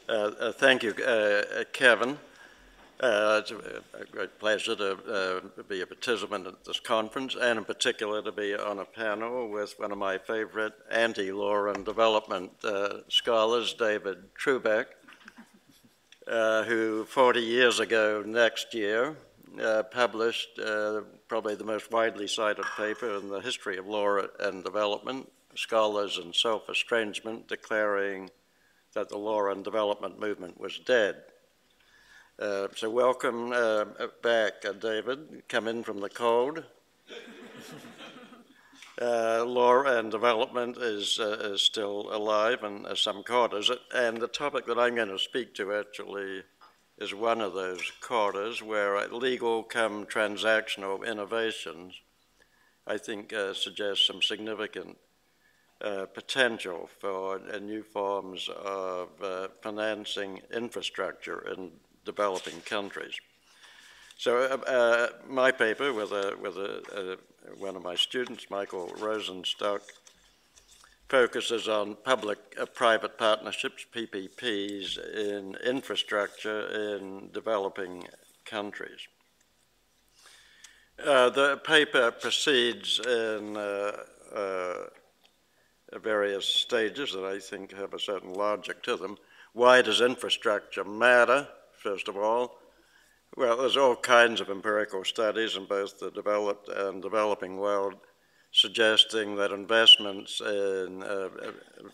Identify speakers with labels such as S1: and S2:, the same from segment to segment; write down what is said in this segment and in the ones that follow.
S1: Thank you, Kevin. It's a great pleasure to be a participant at this conference, and in particular to be on a panel with one of my favorite anti-law and development scholars, David Trubek, who 40 years ago next year published probably the most widely cited paper in the history of law and development, Scholars and Self-Estrangement, declaring that the law and development movement was dead. So welcome back, David. Come in from the cold. Law and development is still alive in some quarters, and the topic that I'm going to speak to actually is one of those quarters where legal come transactional innovations, I think, suggest some significant potential for new forms of financing infrastructure in developing countries. So my paper with one of my students, Michael Rosenstock, focuses on public-private partnerships, PPPs, in infrastructure in developing countries. The paper proceeds in various stages that I think have a certain logic to them. Why does infrastructure matter, first of all? Well, there's all kinds of empirical studies in both the developed and developing world suggesting that investments in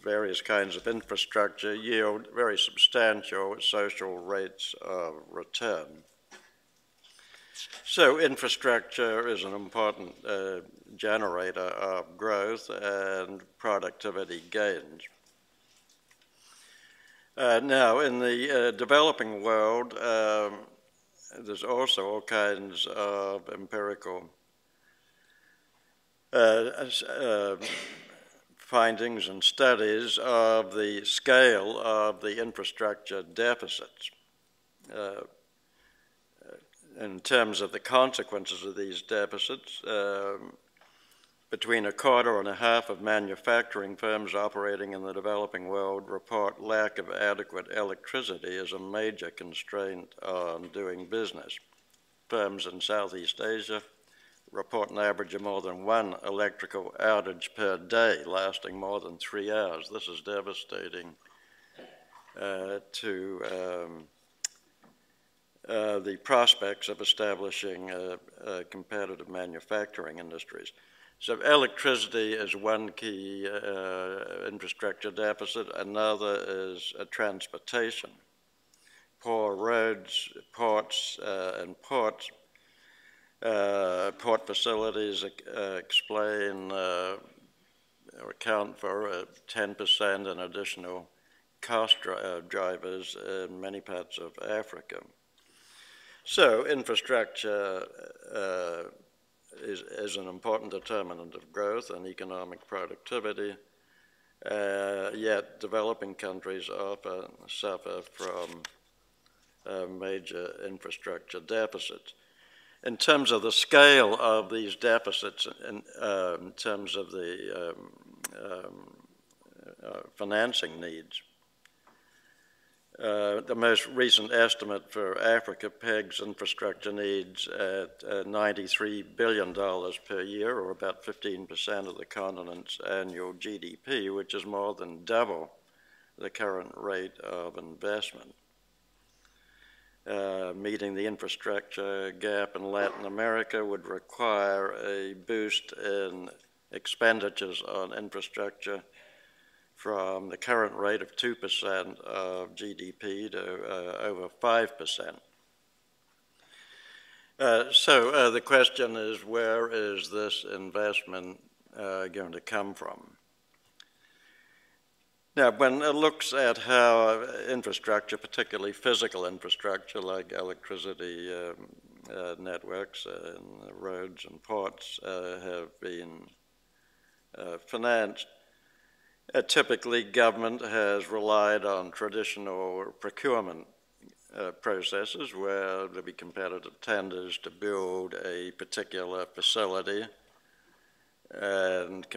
S1: various kinds of infrastructure yield very substantial social rates of return. So infrastructure is an important generator of growth and productivity gains. Now, in the developing world, there's also all kinds of empirical findings and studies of the scale of the infrastructure deficits. In terms of the consequences of these deficits, between 1.25% of manufacturing firms operating in the developing world report lack of adequate electricity as a major constraint on doing business. Firms in Southeast Asia report an average of more than one electrical outage per day, lasting more than 3 hours. This is devastating to the prospects of establishing competitive manufacturing industries. So electricity is one key infrastructure deficit. Another is transportation. Poor roads, ports, and ports. Port facilities explain or account for 10% in additional cost drivers in many parts of Africa. So infrastructure is an important determinant of growth and economic productivity, yet developing countries often suffer from major infrastructure deficits. In terms of the scale of these deficits, in terms of the financing needs, the most recent estimate for Africa pegs infrastructure needs at $93 billion per year, or about 15% of the continent's annual GDP, which is more than double the current rate of investment. Meeting the infrastructure gap in Latin America would require a boost in expenditures on infrastructure from the current rate of 2% of GDP to over 5%. So the question is, where is this investment going to come from? Now, when it looks at how infrastructure, particularly physical infrastructure like electricity networks and roads and ports have been financed, typically government has relied on traditional procurement processes where there'll be competitive tenders to build a particular facility and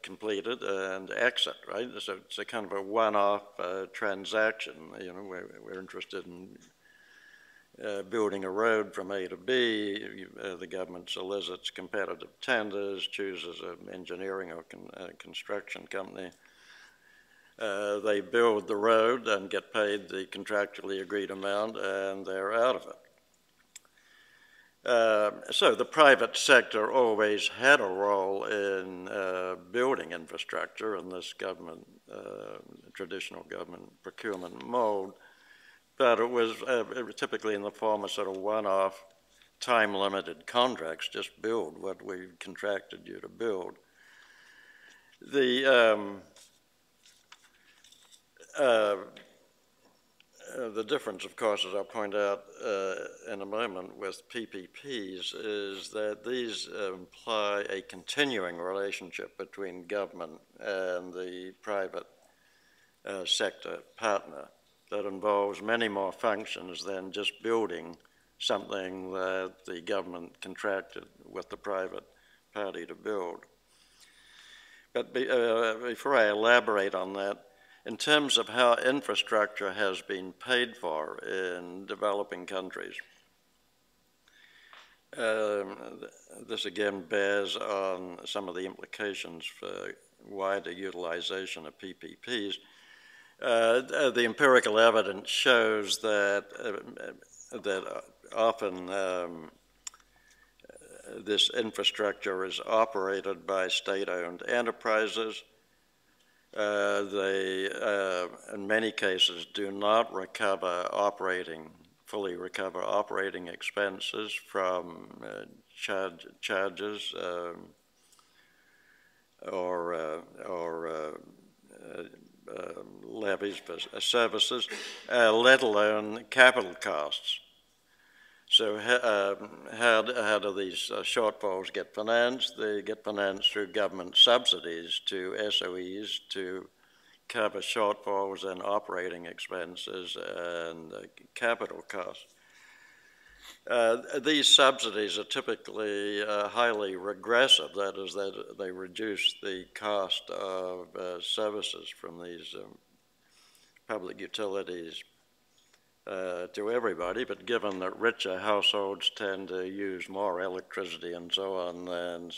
S1: completed and exit, right? So it's a kind of a one-off transaction. You know, we're interested in building a road from A to B. The government solicits competitive tenders, chooses an engineering or construction company. They build the road and get paid the contractually agreed amount, and they're out of it. So the private sector always had a role in building infrastructure in this government, traditional government procurement mode, but it was typically in the form of sort of one-off, time-limited contracts. Just build what we contracted you to build. The difference, of course, as I'll point out in a moment with PPPs, is that these imply a continuing relationship between government and the private sector partner that involves many more functions than just building something that the government contracted with the private party to build. But before I elaborate on that, in terms of how infrastructure has been paid for in developing countries, this again bears on some of the implications for wider utilization of PPPs. The empirical evidence shows that often this infrastructure is operated by state-owned enterprises. They, in many cases, do not fully recover operating expenses from charges or levies for services, let alone capital costs. So how do these shortfalls get financed? They get financed through government subsidies to SOEs to cover shortfalls in operating expenses and capital costs. These subsidies are typically highly regressive. That is, that they reduce the cost of services from these public utilities to everybody, but given that richer households tend to use more electricity and so on than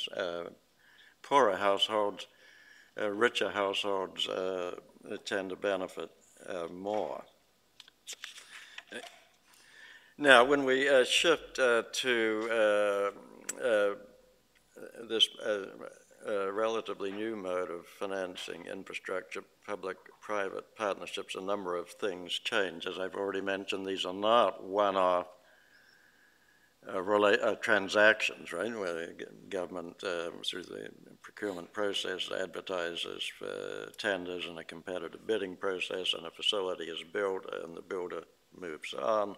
S1: poorer households, richer households tend to benefit more. Now, when we shift to this relatively new mode of financing infrastructure, public-private partnerships, a number of things change. As I've already mentioned, these are not one-off transactions, right, where the government, through the procurement process, advertises for tenders and a competitive bidding process, and a facility is built and the builder moves on.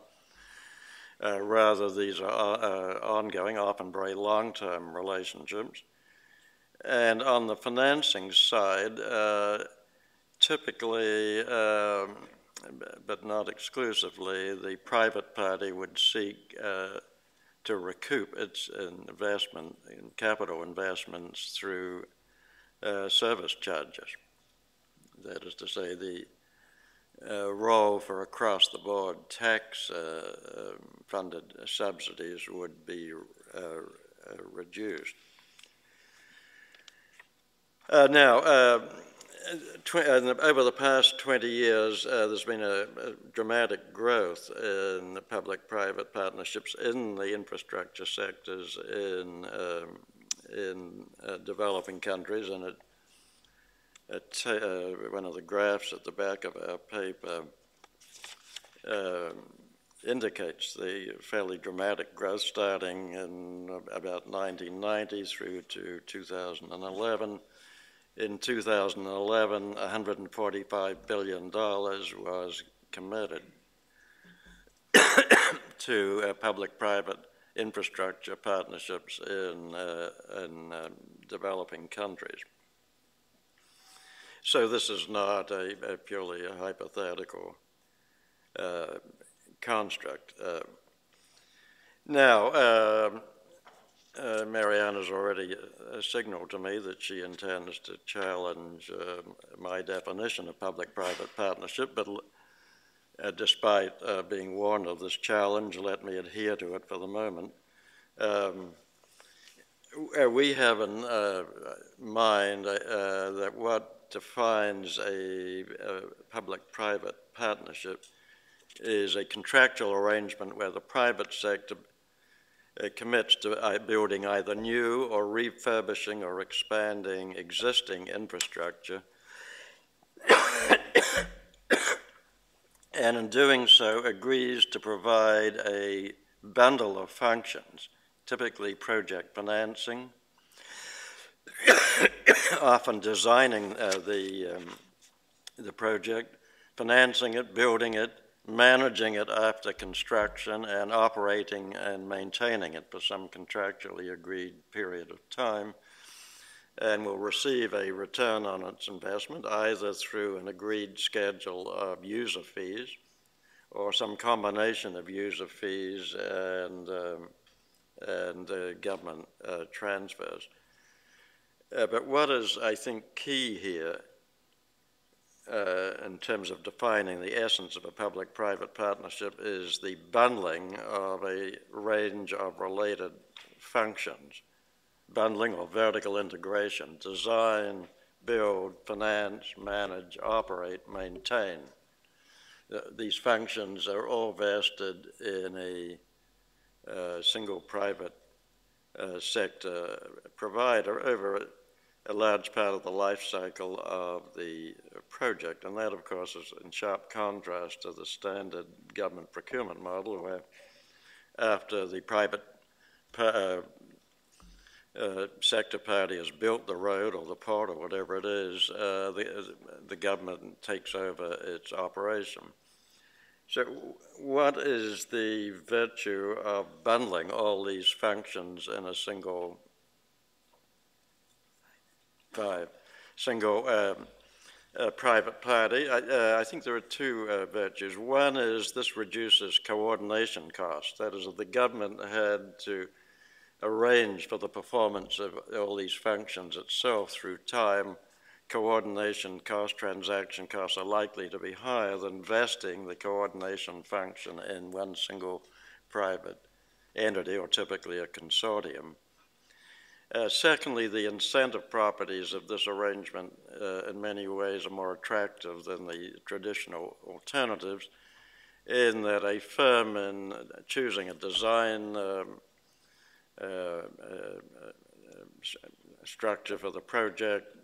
S1: Rather, these are ongoing, often very long-term relationships. And on the financing side, typically, but not exclusively, the private party would seek to recoup its investment in capital investments through service charges. That is to say, the role for across-the-board tax-funded subsidies would be reduced. Now, over the past 20 years, there's been a dramatic growth in the public-private partnerships in the infrastructure sectors in developing countries, and one of the graphs at the back of our paper indicates the fairly dramatic growth starting in about 1990 through to 2011. In 2011, $145 billion was committed to public-private infrastructure partnerships in developing countries. So this is not a purely hypothetical construct. Now, Mariana's already signaled to me that she intends to challenge my definition of public-private partnership, but despite being warned of this challenge, let me adhere to it for the moment. We have in mind that what defines a public-private partnership is a contractual arrangement where the private sector commits to building either new or refurbishing or expanding existing infrastructure, and in doing so agrees to provide a bundle of functions, typically project financing, often designing the project, financing it, building it, managing it after construction, and operating and maintaining it for some contractually agreed period of time, and will receive a return on its investment either through an agreed schedule of user fees or some combination of user fees and government transfers. But what is, I think, key here in terms of defining the essence of a public-private partnership is the bundling of a range of related functions. Bundling or vertical integration: design, build, finance, manage, operate, maintain. These functions are all vested in a single private sector provider over a large part of the life cycle of the project. And that, of course, is in sharp contrast to the standard government procurement model, where after the private sector party has built the road or the port or whatever it is, the government takes over its operation. So what is the virtue of bundling all these functions in a single private party? I think there are two virtues. One is this reduces coordination costs. That is, if the government had to arrange for the performance of all these functions itself through time, coordination costs, transaction costs are likely to be higher than vesting the coordination function in one single private entity, or typically a consortium. Secondly, the incentive properties of this arrangement in many ways are more attractive than the traditional alternatives, in that a firm in choosing a design structure for the project,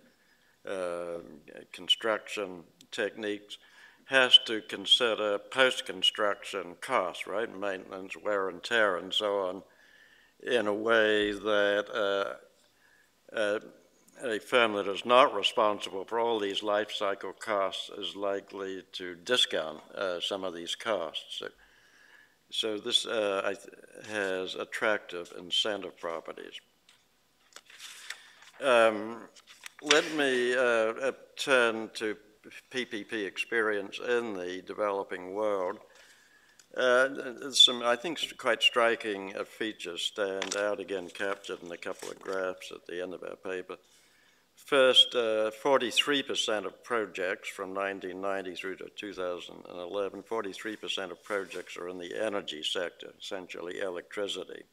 S1: construction techniques, has to consider post-construction costs, right? Maintenance, wear and tear, and so on, in a way that a firm that is not responsible for all these life cycle costs is likely to discount some of these costs. So this has attractive incentive properties. Let me turn to PPP experience in the developing world. Some, I think, quite striking features stand out, again captured in a couple of graphs at the end of our paper. First, 43% of projects from 1990 through to 2011, 43% of projects are in the energy sector, essentially electricity,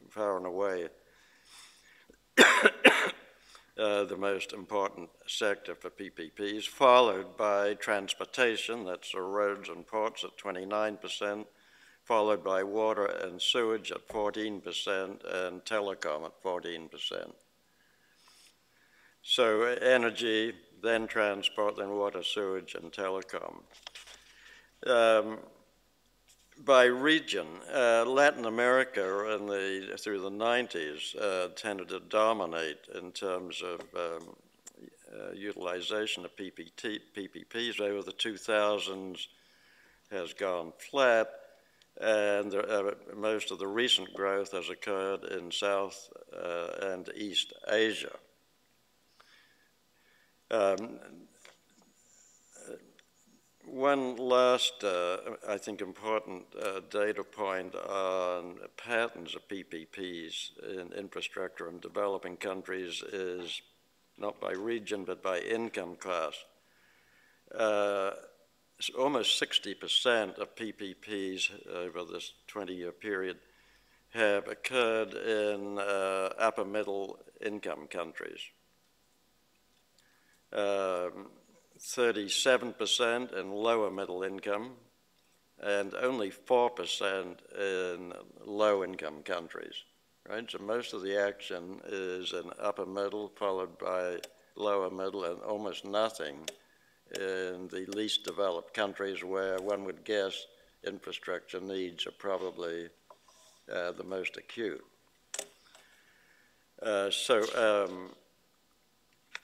S1: far and away the most important sector for PPPs, followed by transportation, that's roads and ports at 29%, followed by water and sewage at 14%, and telecom at 14%. So energy, then transport, then water, sewage, and telecom. By region, Latin America through the 90s tended to dominate in terms of utilization of PPPs. Over the 2000s has gone flat, and most of the recent growth has occurred in South and East Asia. One last, I think, important data point on patterns of PPPs in infrastructure in developing countries is not by region, but by income class. Almost 60% of PPPs over this 20-year period have occurred in upper middle income countries. 37% in lower middle income, and only 4% in low income countries, right? So most of the action is in upper middle, followed by lower middle, and almost nothing in the least developed countries, where one would guess infrastructure needs are probably the most acute.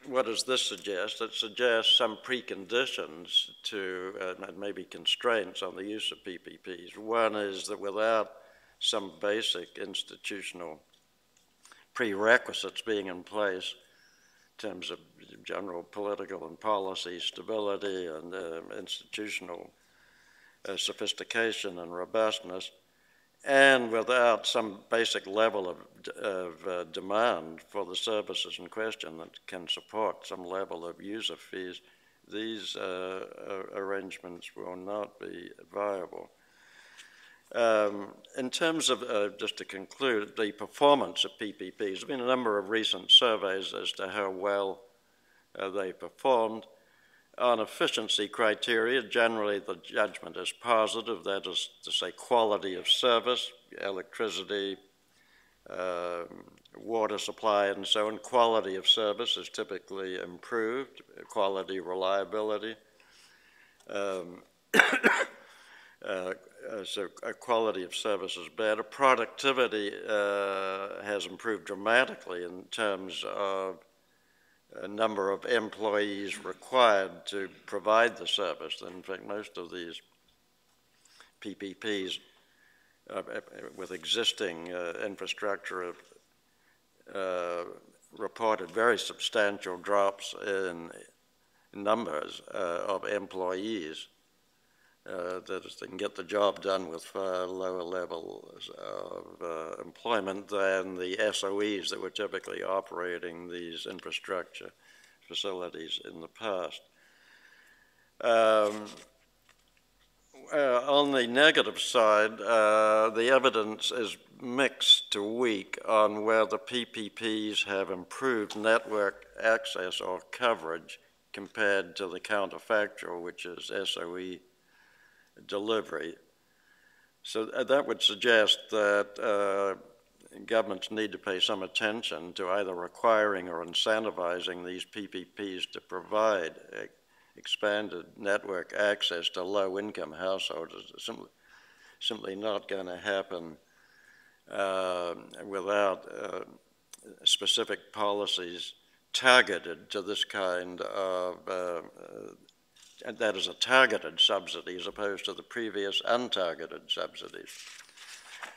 S1: What does this suggest? It suggests some preconditions to, and maybe constraints on the use of PPPs. One is that without some basic institutional prerequisites being in place in terms of general political and policy stability and institutional sophistication and robustness, and without some basic level of demand for the services in question that can support some level of user fees, these arrangements will not be viable. In terms of, just to conclude, the performance of PPPs, there have been a number of recent surveys as to how well they performed. On efficiency criteria, generally the judgment is positive, that is to say quality of service, electricity, water supply and so on. Quality of service is typically improved, quality, reliability. So quality of service is better. Productivity has improved dramatically in terms of a number of employees required to provide the service. In fact, most of these PPPs with existing infrastructure have reported very substantial drops in numbers of employees. That is, they can get the job done with far lower levels of employment than the SOEs that were typically operating these infrastructure facilities in the past. On the negative side, the evidence is mixed to weak on whether PPPs have improved network access or coverage compared to the counterfactual, which is SOE delivery. So that would suggest that governments need to pay some attention to either requiring or incentivizing these PPPs to provide expanded network access to low-income households. It's simply not going to happen without specific policies targeted to this kind of and that is a targeted subsidy as opposed to the previous untargeted subsidies.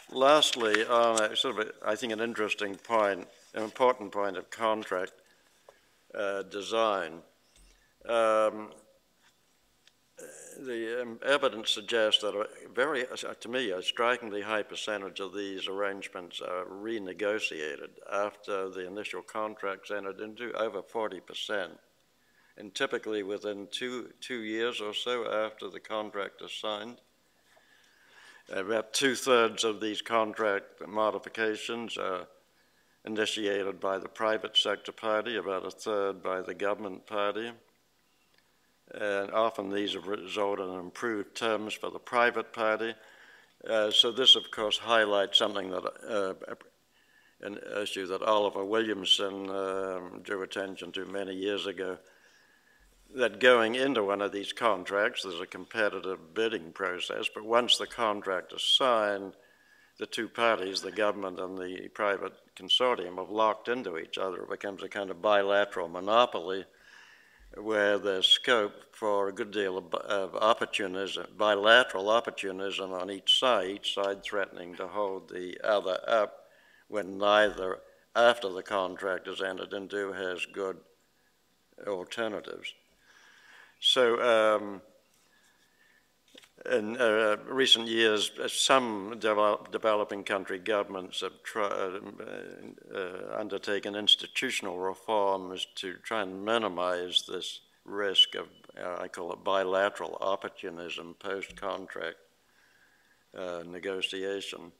S1: Lastly, on I think an interesting point, an important point of contract design, the evidence suggests that to me, a strikingly high percentage of these arrangements are renegotiated after the initial contracts entered into, over 40%. And typically within two years or so after the contract is signed. About 2/3 of these contract modifications are initiated by the private sector party, about 1/3 by the government party. And often these have resulted in improved terms for the private party. So this, of course, highlights something that an issue that Oliver Williamson drew attention to many years ago, that going into one of these contracts, there's a competitive bidding process, but once the contract is signed, the two parties, the government and the private consortium, have locked into each other. It becomes a kind of bilateral monopoly where there's scope for a good deal of opportunism, bilateral opportunism on each side threatening to hold the other up when neither, after the contract is entered into, has good alternatives. So in recent years, some developing country governments have undertaken institutional reforms to try and minimize this risk of, I call it bilateral opportunism post-contract negotiation.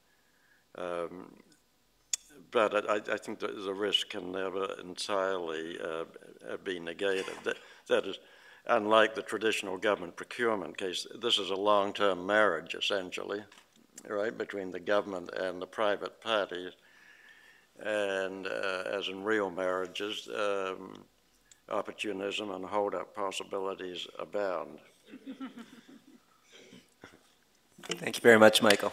S1: But I think that the risk can never entirely be negated. That is, unlike the traditional government procurement case, this is a long-term marriage, essentially, right, between the government and the private parties. And as in real marriages, opportunism and hold-up possibilities abound.
S2: Thank you very much, Michael.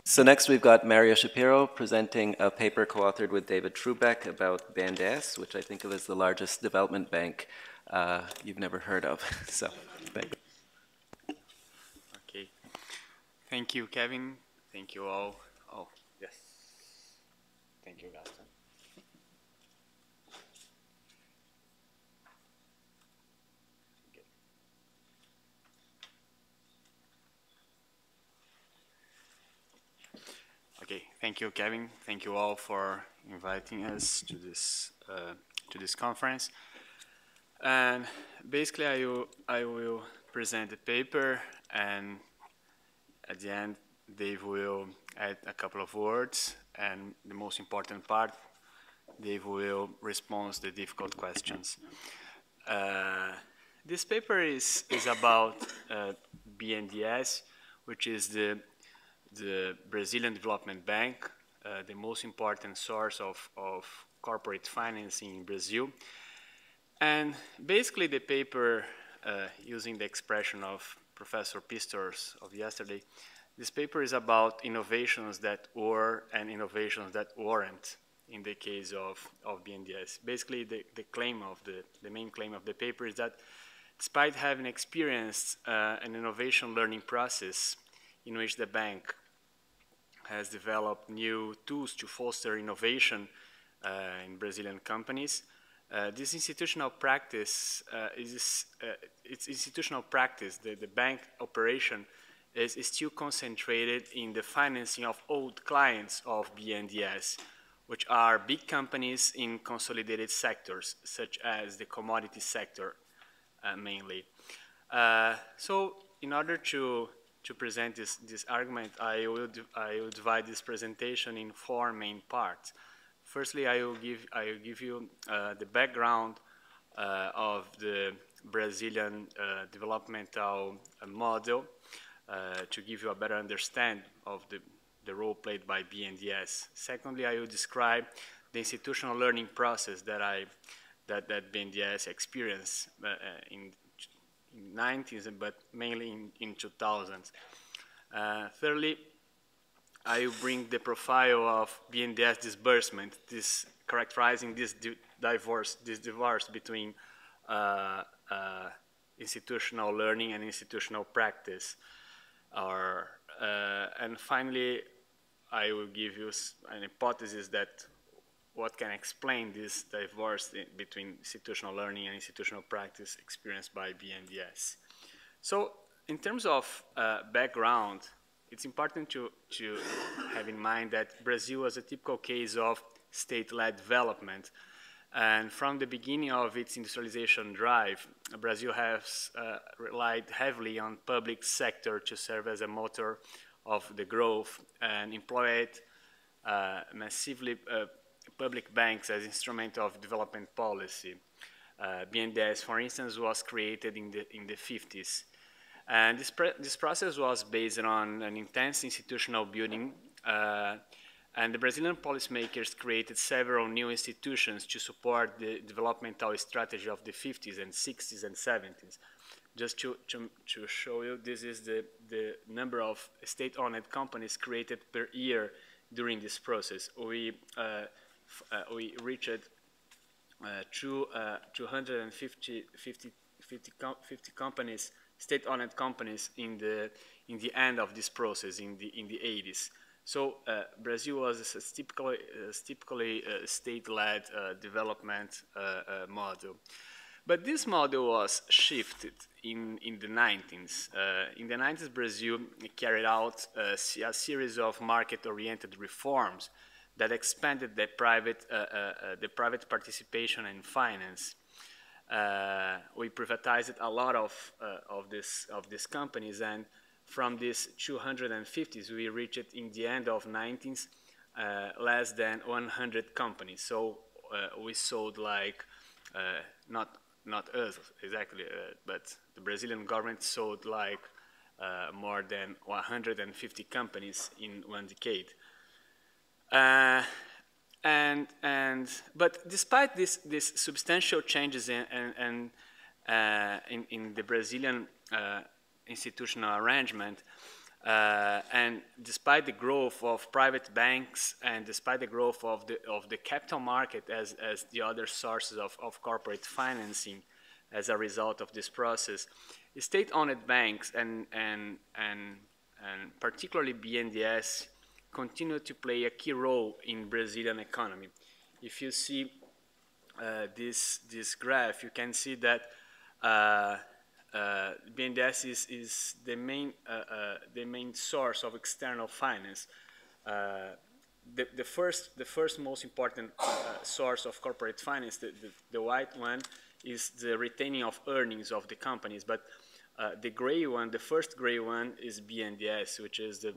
S2: So next we've got Mario Schapiro presenting a paper co-authored with David Trubek about BNDES, which I think of as the largest development bank you've never heard of. So, thank you.
S3: Okay. Thank you, Kevin. Thank you all. Oh, yes. Thank you, Gaston. Okay, thank you, Kevin. Thank you all for inviting us to this conference. And basically, I will present the paper, and at the end, Dave will add a couple of words, and the most important part, Dave will respond to the difficult questions. This paper is about BNDES, which is the Brazilian Development Bank, the most important source of corporate financing in Brazil. And basically the paper, using the expression of Professor Pistorius of yesterday, this paper is about innovations that were and innovations that weren't in the case of BNDES. Basically the main claim of the paper is that despite having experienced an innovation learning process in which the bank has developed new tools to foster innovation in Brazilian companies. This institutional practice, the bank operation is still concentrated in the financing of old clients of BNDES, which are big companies in consolidated sectors, such as the commodity sector mainly. So in order to present this argument, I will divide this presentation in four main parts. Firstly, I will give you the background of the Brazilian developmental model to give you a better understanding of the role played by BNDES. Secondly, I will describe the institutional learning process that BNDES experienced in 90s, but mainly in 2000s. Thirdly, I will bring the profile of BNDES disbursement, characterizing this divorce between institutional learning and institutional practice. And finally, I will give you an hypothesis that what can explain this divorce between institutional learning and institutional practice experienced by BNDES. So in terms of background, it's important to have in mind that Brazil was a typical case of state-led development. And from the beginning of its industrialization drive, Brazil has relied heavily on public sector to serve as a motor of the growth and employed massively public banks as instrument of development policy. BNDES, for instance, was created in the 50s. And this process was based on an intense institutional building, and the Brazilian policymakers created several new institutions to support the developmental strategy of the 50s and 60s and 70s. Just to show you, this is the number of state-owned companies created per year during this process. We reached 250 companies, state-owned companies, in the end of this process in the 80s. So Brazil was a typically state-led development model. But this model was shifted in the 90s. In the 90s, Brazil carried out a series of market-oriented reforms that expanded the private participation in finance. We privatized a lot of these companies, and from these 250s, we reached in the end of 90s less than 100 companies. So we sold like not us exactly, but the Brazilian government sold like more than 150 companies in one decade. But despite these substantial changes in the Brazilian institutional arrangement, and despite the growth of private banks and despite the growth of the capital market as the other sources of corporate financing as a result of this process, state-owned banks and particularly BNDES continue to play a key role in Brazilian economy. If you see this graph, you can see that BNDES is the main source of external finance. The first most important source of corporate finance, the white one, is the retaining of earnings of the companies. But the gray one, the first gray one, is BNDES, which is the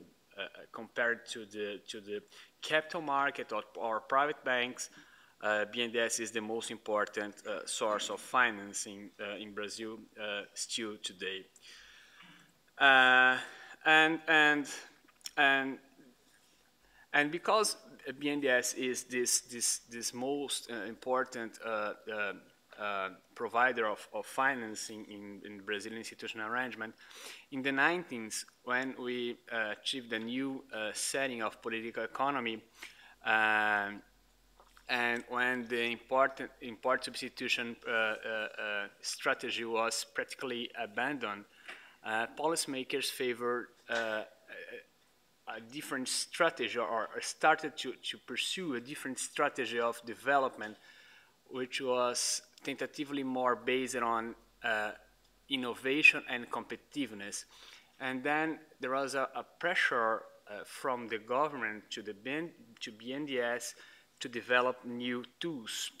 S3: compared to the capital market or private banks. BNDES is the most important source of financing in Brazil still today. And because BNDES is this most important provider of financing in Brazilian institutional arrangement, in the 90s, when we achieved a new setting of political economy, and when the import substitution strategy was practically abandoned, policymakers favored a different strategy, or started to pursue a different strategy of development, which was tentatively more based on innovation and competitiveness. And then there was a pressure from the government to BNDES to develop new tools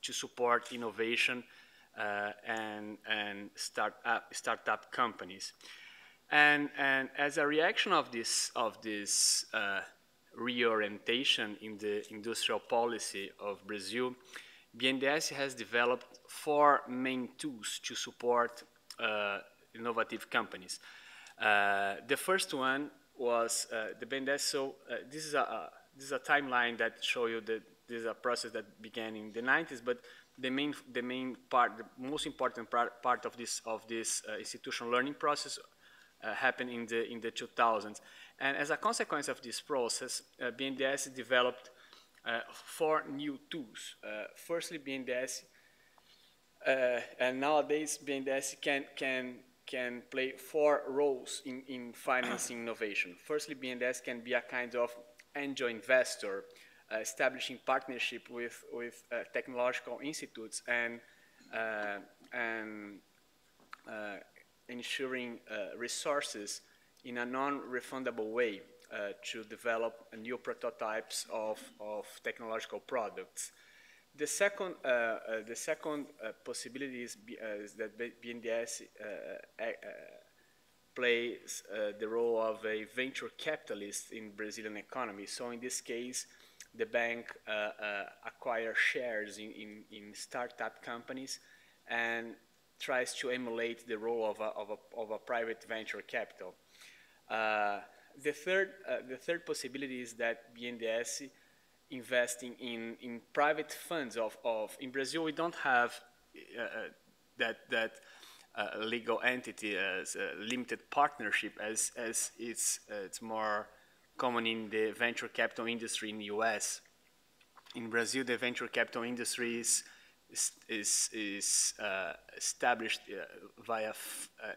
S3: to support innovation and startup companies. And as a reaction of this reorientation in the industrial policy of Brazil, BNDES has developed 4 main tools to support innovative companies. The first one was the BNDES. So this is a timeline that shows you that this is a process that began in the 90s, but the main part, the most important part of this institutional learning process happened in the 2000s. And as a consequence of this process, BNDES developed 4 new tools. Firstly, BNDES, and nowadays BNDES can play 4 roles in financing innovation. Firstly, BNDES can be a kind of angel investor, establishing partnership with technological institutes and ensuring resources in a non-refundable way to develop new prototypes of technological products. The second possibility is that BNDES plays the role of a venture capitalist in Brazilian economy. So in this case, the bank acquires shares in startup companies and tries to emulate the role of a private venture capital. The third possibility is that BNDES investing in private funds in Brazil. We don't have that legal entity as a limited partnership as it's more common in the venture capital industry in the US. In Brazil, the venture capital industry is established via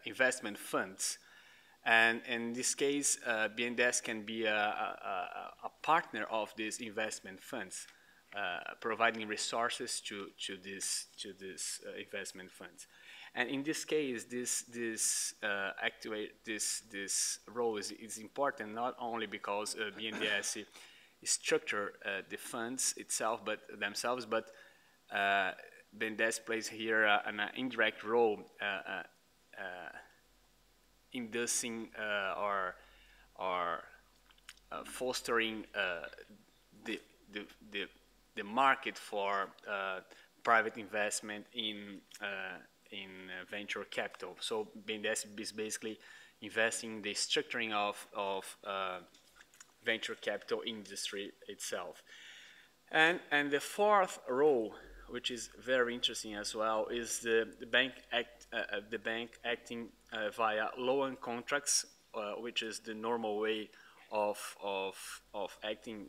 S3: investment funds. And in this case, BNDES can be a partner of these investment funds, providing resources to these investment funds. And in this case, this role is important not only because BNDES structure the funds itself, but BNDES plays here an indirect role inducing or fostering the market for private investment in venture capital. So BNDES is basically investing in the structuring of venture capital industry itself. And the fourth role, which is very interesting as well, is the bank acting via loan contracts, which is the normal way of acting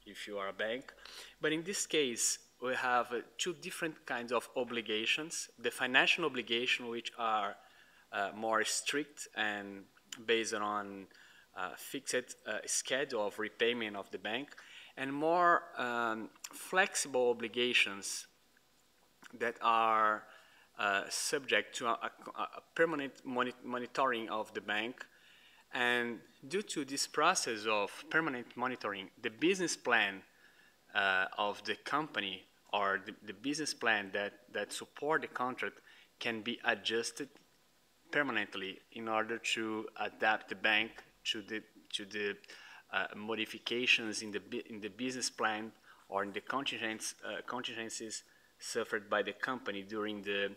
S3: if you are a bank. But in this case, we have two different kinds of obligations. The financial obligation, which are more strict and based on fixed schedule of repayment of the bank, and more flexible obligations that are subject to a permanent monitoring of the bank. And due to this process of permanent monitoring, the business plan of the company or the business plan that support the contract can be adjusted permanently in order to adapt the bank to the modifications in the business plan or in the contingencies suffered by the company during the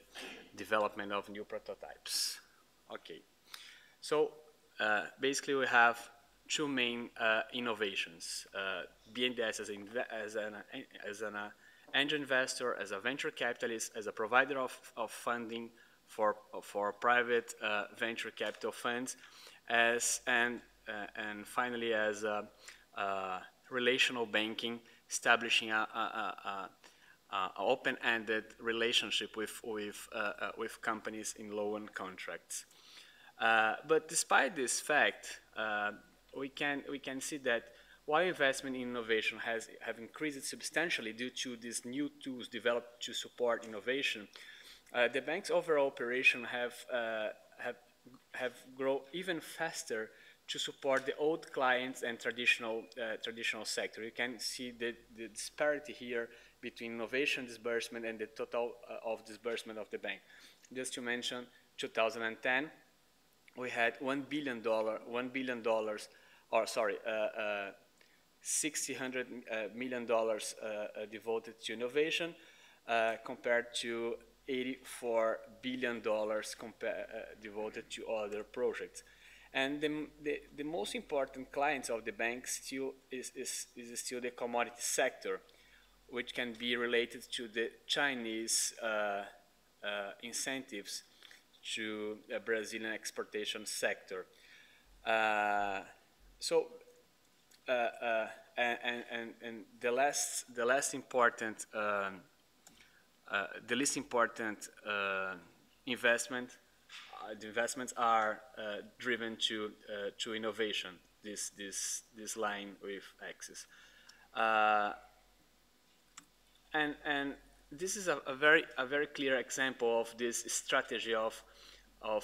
S3: development of new prototypes. Okay, so basically we have two main innovations: BNDES as an angel investor, as a venture capitalist, as a provider of funding for private venture capital funds, and finally as relational banking, establishing a open-ended relationship with companies in loan contracts. But despite this fact, we can see that while investment in innovation have increased substantially due to these new tools developed to support innovation, the bank's overall operation have grown even faster to support the old clients and traditional sector. You can see the disparity here between innovation disbursement and the total of disbursement of the bank. Just to mention, 2010, we had $600 million devoted to innovation, compared to $84 billion devoted to other projects. And the most important clients of the bank still is still the commodity sector, which can be related to the Chinese incentives to the Brazilian exportation sector. And the least important investment. The investments are driven to innovation. This line with axis, and this is a very clear example of this strategy of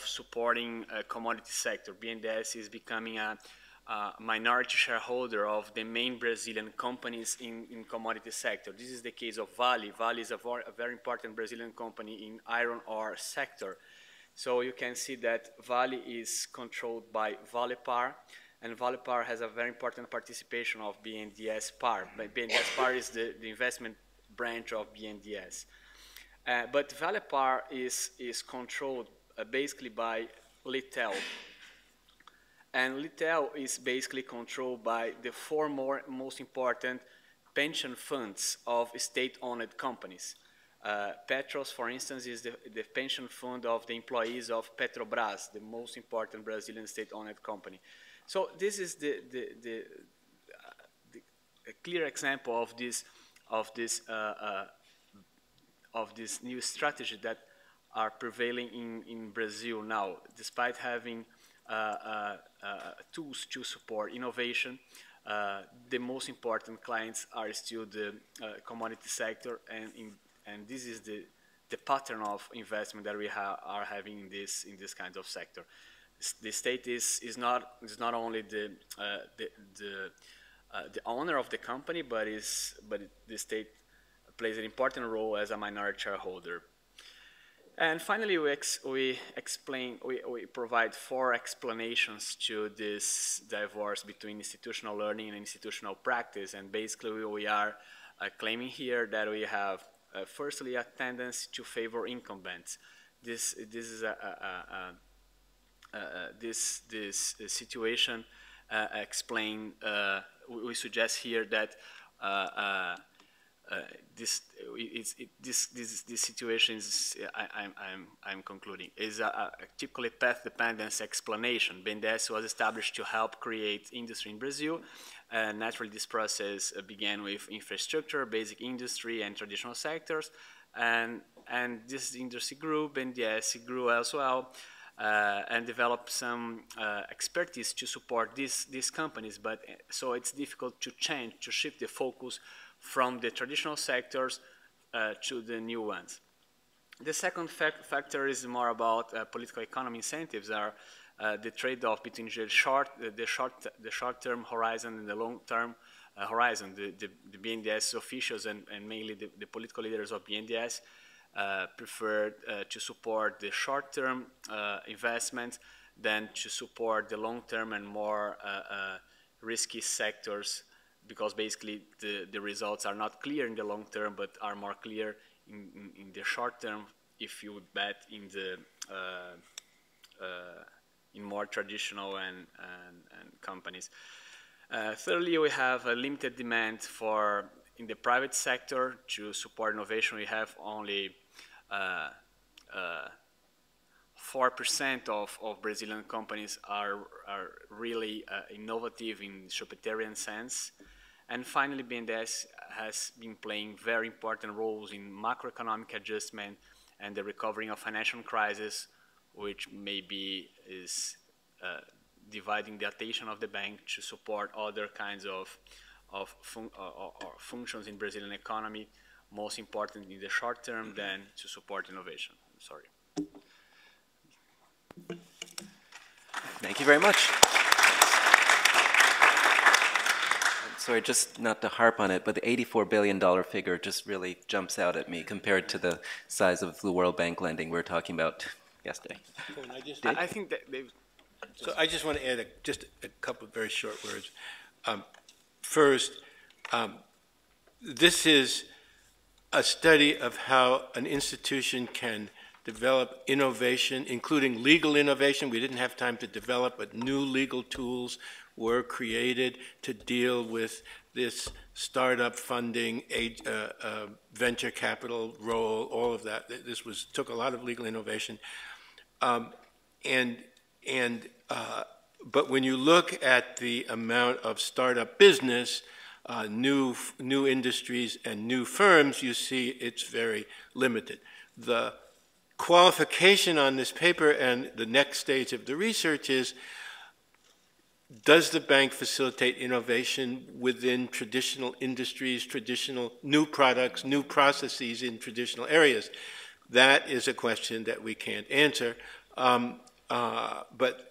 S3: supporting a commodity sector. BNDES is becoming a minority shareholder of the main Brazilian companies in commodity sector. This is the case of Vale. Vale is a very important Brazilian company in iron ore sector. So you can see that Vale is controlled by Valepar, and Valepar has a very important participation of BNDES Par. But BNDES Par is the investment branch of BNDES. But Valepar is controlled basically by Litel. And Litel is basically controlled by the four most important pension funds of state-owned companies. Petros, for instance, is the pension fund of the employees of Petrobras, the most important Brazilian state-owned company. So this is a clear example of this new strategy that are prevailing in Brazil now, despite having tools to support innovation. The most important clients are still the commodity sector, and this is the pattern of investment that we are having in this kind of sector. The state is not only the owner of the company, but the state plays an important role as a minority shareholder. And finally, we provide 4 explanations to this divorce between institutional learning and institutional practice. And basically, we are claiming here that we have, firstly, a tendency to favor incumbents. This situation explain. We suggest here that this situation is, I'm concluding, is a typically path dependence explanation. BNDES was established to help create industry in Brazil. Naturally, this process began with infrastructure, basic industry, and traditional sectors. And this industry grew, BNDES grew as well, and developed some expertise to support these companies. But so it's difficult to shift the focus from the traditional sectors to the new ones. The second factor is more about political economy incentives, are the trade-off between the short-term horizon and the long-term horizon. The BNDES officials and mainly the political leaders of BNDES preferred to support the short-term investments than to support the long-term and more risky sectors, because basically the results are not clear in the long term, but are more clear in the short term if you bet in the in more traditional and companies. Thirdly, we have a limited demand in the private sector to support innovation. We have only 4% of Brazilian companies are really innovative in Schapirian sense. And finally, BNDES has been playing very important roles in macroeconomic adjustment and the recovery of financial crisis, which maybe is dividing the attention of the bank to support other kinds of functions in Brazilian economy, most important in the short term than to support innovation. I'm sorry.
S2: Thank you very much. Sorry, just not to harp on it, but the $84 billion figure just really jumps out at me compared to the size of the World Bank lending we were talking about yesterday.
S3: I think that they've...
S4: So I just want to add just a couple of very short words. First, this is a study of how an institution can develop innovation, including legal innovation. We didn't have time to develop, but new legal tools were created to deal with this startup funding, venture capital role, all of that. This took a lot of legal innovation. But when you look at the amount of startup business, new industries and new firms, you see it's very limited. The qualification on this paper and the next stage of the research is, does the bank facilitate innovation within traditional industries, traditional new products, new processes in traditional areas? That is a question that we can't answer. But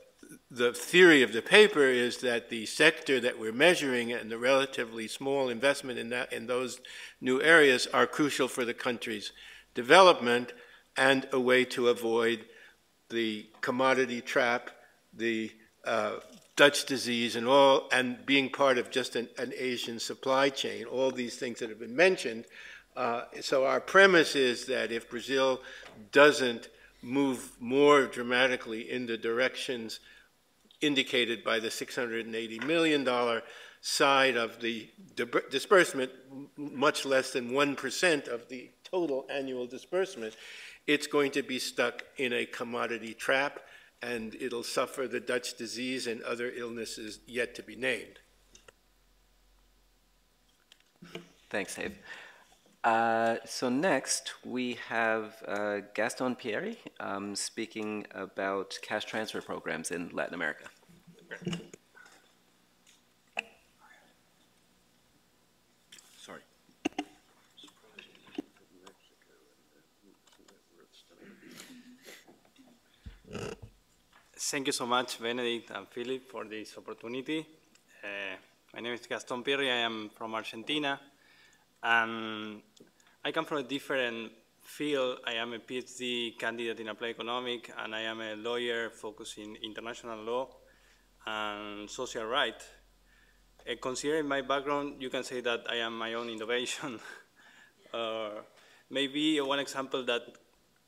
S4: the theory of the paper is that the sector that we're measuring and the relatively small investment in those new areas are crucial for the country's development and a way to avoid the commodity trap, the Dutch disease, and being part of just an Asian supply chain, all these things that have been mentioned. So our premise is that if Brazil doesn't move more dramatically in the directions indicated by the $680 million side of the disbursement, much less than 1% of the total annual disbursement, it's going to be stuck in a commodity trap, and it'll suffer the Dutch disease and other illnesses yet to be named.
S2: Thanks, Dave. So next we have Gaston Pierri speaking about cash transfer programs in Latin America.
S4: Sorry.
S3: Thank you so much, Benedict and Philip, for this opportunity. My name is Gaston Pierri. I am from Argentina. And I come from a different field. I am a PhD candidate in applied economics, and I am a lawyer focused in international law and social rights. Considering my background, you can say that I am my own innovation. Maybe one example that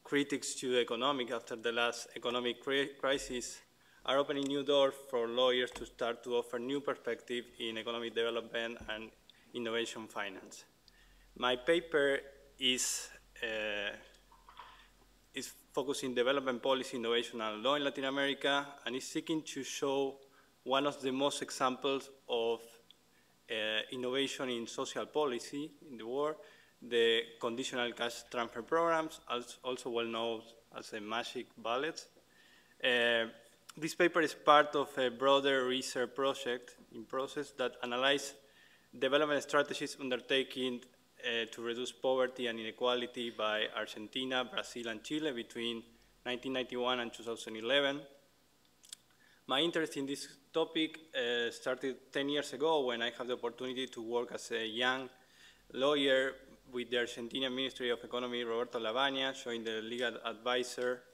S3: critics to the economic after the last economic crisis are opening new doors for lawyers to start to offer new perspective in economic development and innovation finance. My paper is focusing development policy, innovation, and law in Latin America, and is seeking to show one of the most examples of innovation in social policy in the world, the conditional cash transfer programs, also well known as the magic bullets. This paper is part of a broader research project in process that analyzes development strategies undertaken to reduce poverty and inequality by Argentina, Brazil, and Chile between 1991 and 2011. My interest in this topic started 10 years ago when I had the opportunity to work as a young lawyer with the Argentinian Ministry of Economy, Roberto Lavagna, joined the legal advisor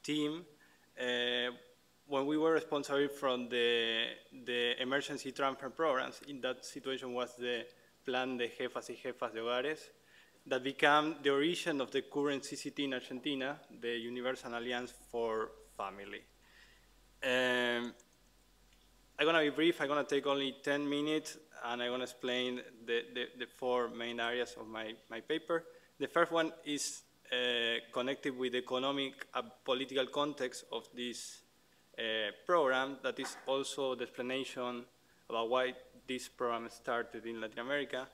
S3: team. When we were responsible from the emergency transfer programs, in that situation was the Plan de Jefas y Jefas de Hogares, that became the origin of the current CCT in Argentina, the Universal Alliance for Family. I'm going to be brief. I'm going to take only 10 minutes, and I'm going to explain the four main areas of my paper. The first one is connected with the economic and political context of this program. That is also the explanation about why this program started in Latin America.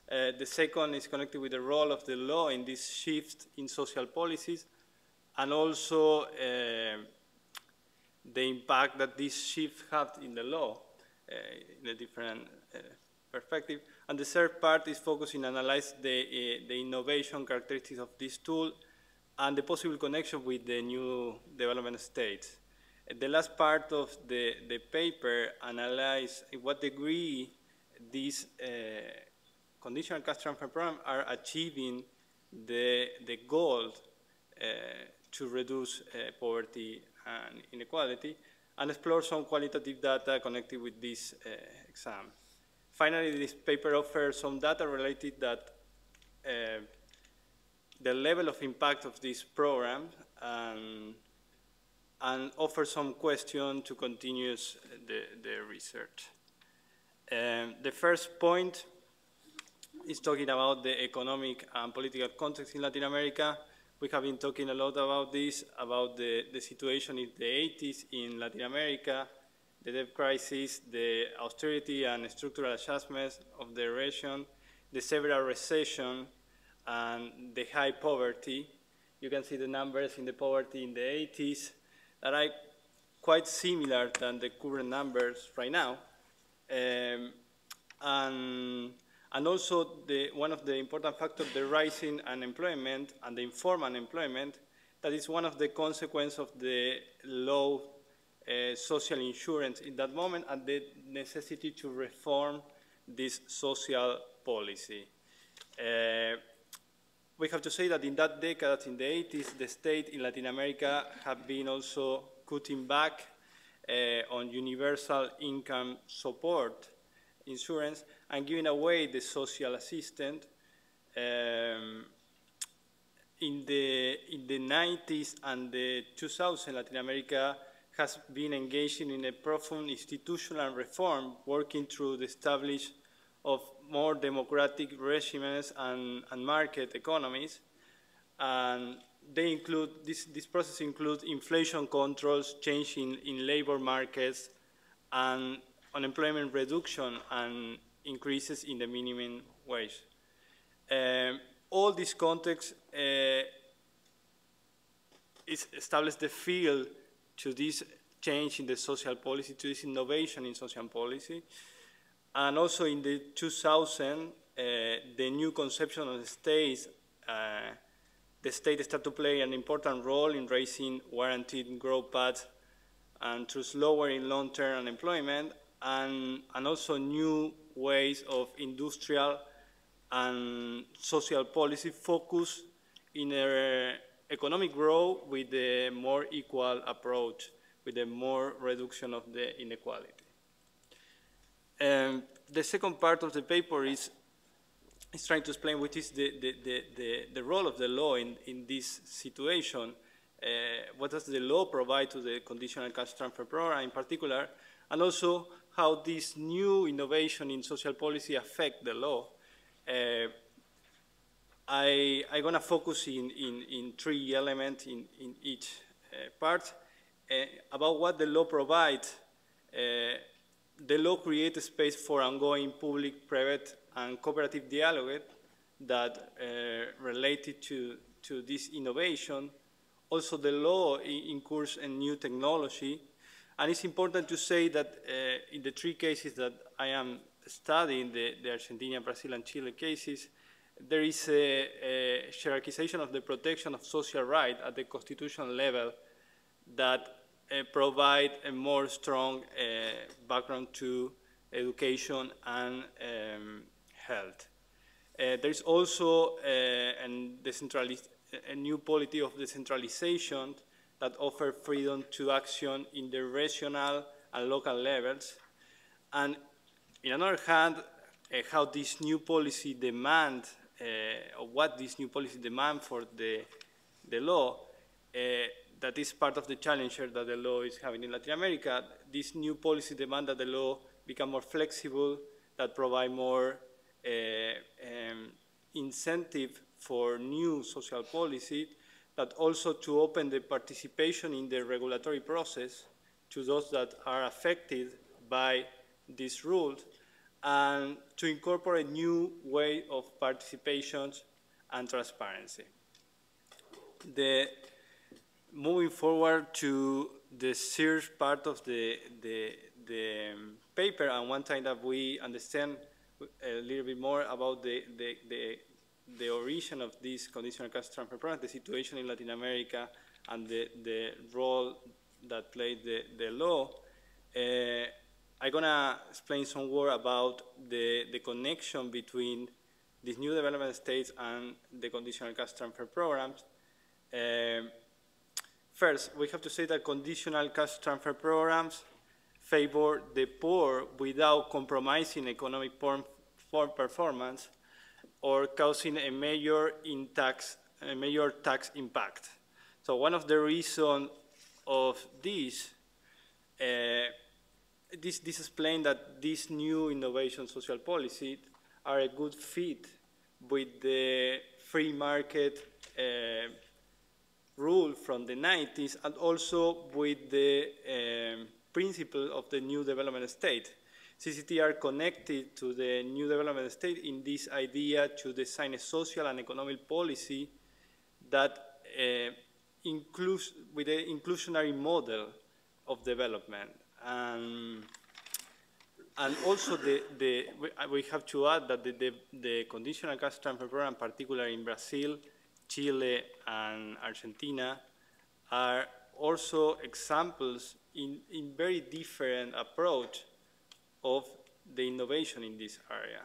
S3: The second is connected with the role of the law in this shift in social policies, and also the impact that this shift had in the law in a different perspective. And the third part is focusing on analyze the innovation characteristics of this tool and the possible connection with the new development states. The last part of the paper analyzes in what degree these conditional cash transfer programs are achieving the goal to reduce poverty and inequality, and explore some qualitative data connected with this exam. Finally, this paper offers some data related that the level of impact of this program and offer some question to continue the research. The first point is talking about the economic and political context in Latin America. We have been talking a lot about this, about the situation in the 80s in Latin America, the debt crisis, the austerity and structural adjustments of the region, the severe recession, and the high poverty. You can see the numbers in the poverty in the 80s that are quite similar than the current numbers right now. And also one of the important factors, the rising unemployment and the informal unemployment, that is one of the consequences of the low social insurance in that moment and the necessity to reform this social policy. We have to say that in that decade, in the 80s, the state in Latin America have been also cutting back on universal income support insurance and giving away the social assistance. In the 90s and the 2000s, Latin America has been engaging in a profound institutional reform, working through the establishment of more democratic regimes and market economies. And they include, this process includes inflation controls, change in labor markets, and unemployment reduction and increases in the minimum wage.
S5: all this context is established the field to this change in the social policy, to this innovation in social policy. And also in the 2000, the new conception of the state started to play an important role in raising guaranteed growth paths and through lowering long-term unemployment, and also new ways of industrial and social policy focus in economic growth with a more equal approach, with a more reduction of the inequality. The second part of the paper is trying to explain what is the role of the law in this situation. What does the law provide to the conditional cash transfer program in particular, and also how this new innovation in social policy affect the law. I'm going to focus in three elements in each part. About what the law provides. The law creates a space for ongoing public, private, and cooperative dialogue that related to this innovation. Also, the law incurs a new technology. And it's important to say that in the three cases that I am studying, the Argentina, Brazil, and Chile cases, there is a hierarchization of the protection of social rights at the constitutional level that provide a more strong background to education and health. There is also a new policy of decentralization that offers freedom to action in the regional and local levels. And in another hand, how this new policy demand, or what this new policy demand for the law, that is part of the challenger that the law is having in Latin America. This new policy demand that the law become more flexible, that provide more incentive for new social policy, that also to open the participation in the regulatory process to those that are affected by these rules, and to incorporate new way of participation and transparency. Moving forward to the third part of the paper, and one time that we understand a little bit more about the origin of this conditional cash transfer program, the situation in Latin America, and the role that played the law, I'm gonna explain some more about the connection between these new development states and the conditional cash transfer programs. First, we have to say that conditional cash transfer programs favor the poor without compromising economic performance or causing a major tax impact. So one of the reasons of this explains that these new innovation social policies are a good fit with the free market rule from the 90s, and also with the principle of the new development state. CCT are connected to the new development state in this idea to design a social and economic policy that includes with an inclusionary model of development. And also we have to add that the conditional cash transfer program, particularly in Brazil, Chile, and Argentina, are also examples in very different approach of the innovation in this area.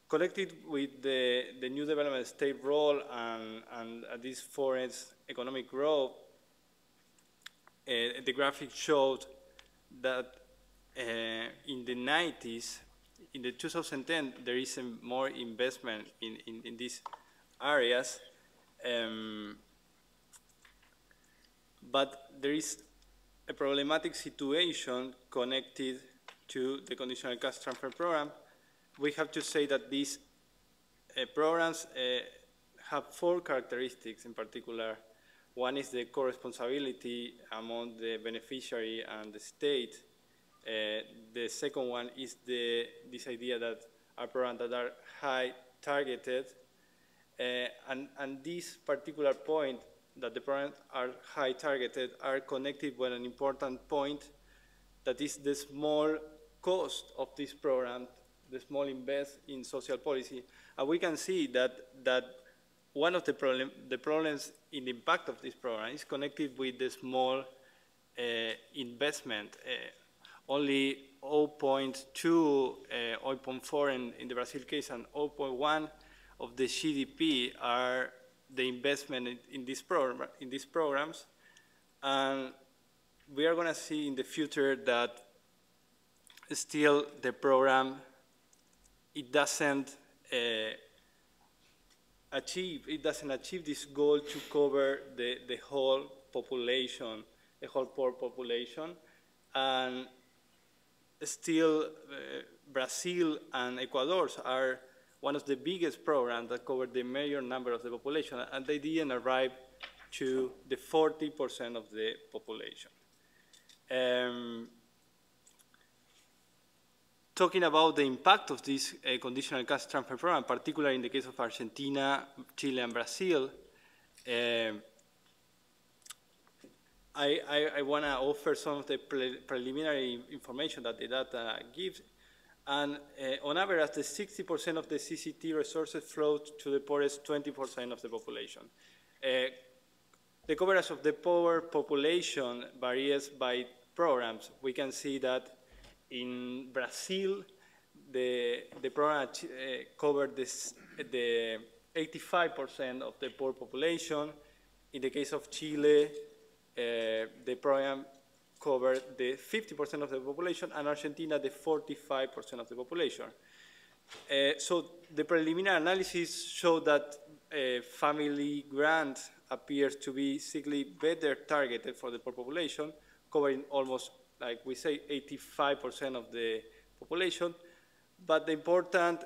S5: Connected with the new development state role and this foreign economic growth, the graphic showed that in the 90s, in the 2010, there is more investment in these areas, but there is a problematic situation connected to the conditional cash transfer program. We have to say that these programs have four characteristics in particular. One is the co-responsibility among the beneficiary and the state. The second one is this idea that are programs that are high targeted, and this particular point that the programs are high targeted are connected with an important point that is the small cost of this program, the small invest in social policy. And we can see that one of the problems in the impact of this program is connected with the small investment. Only 0.2, 0.4 in the Brazil case, and 0.1 of the GDP are the investment in these programs. And we are going to see in the future that still the program, it doesn't achieve this goal to cover the whole population, the whole poor population. And still, Brazil and Ecuador are one of the biggest programs that cover the major number of the population, and they didn't arrive to the 40% of the population. Talking about the impact of this conditional cash transfer program, particularly in the case of Argentina, Chile, and Brazil, I want to offer some of the preliminary information that the data gives. And on average, the 60% of the CCT resources flow to the poorest 20% of the population. The coverage of the poor population varies by programs. We can see that in Brazil, the program covered the 85% of the poor population. In the case of Chile, the program covered the 50% of the population, and Argentina the 45% of the population. So the preliminary analysis showed that family grant appears to be significantly better targeted for the poor population, covering almost, like we say, 85% of the population. But the important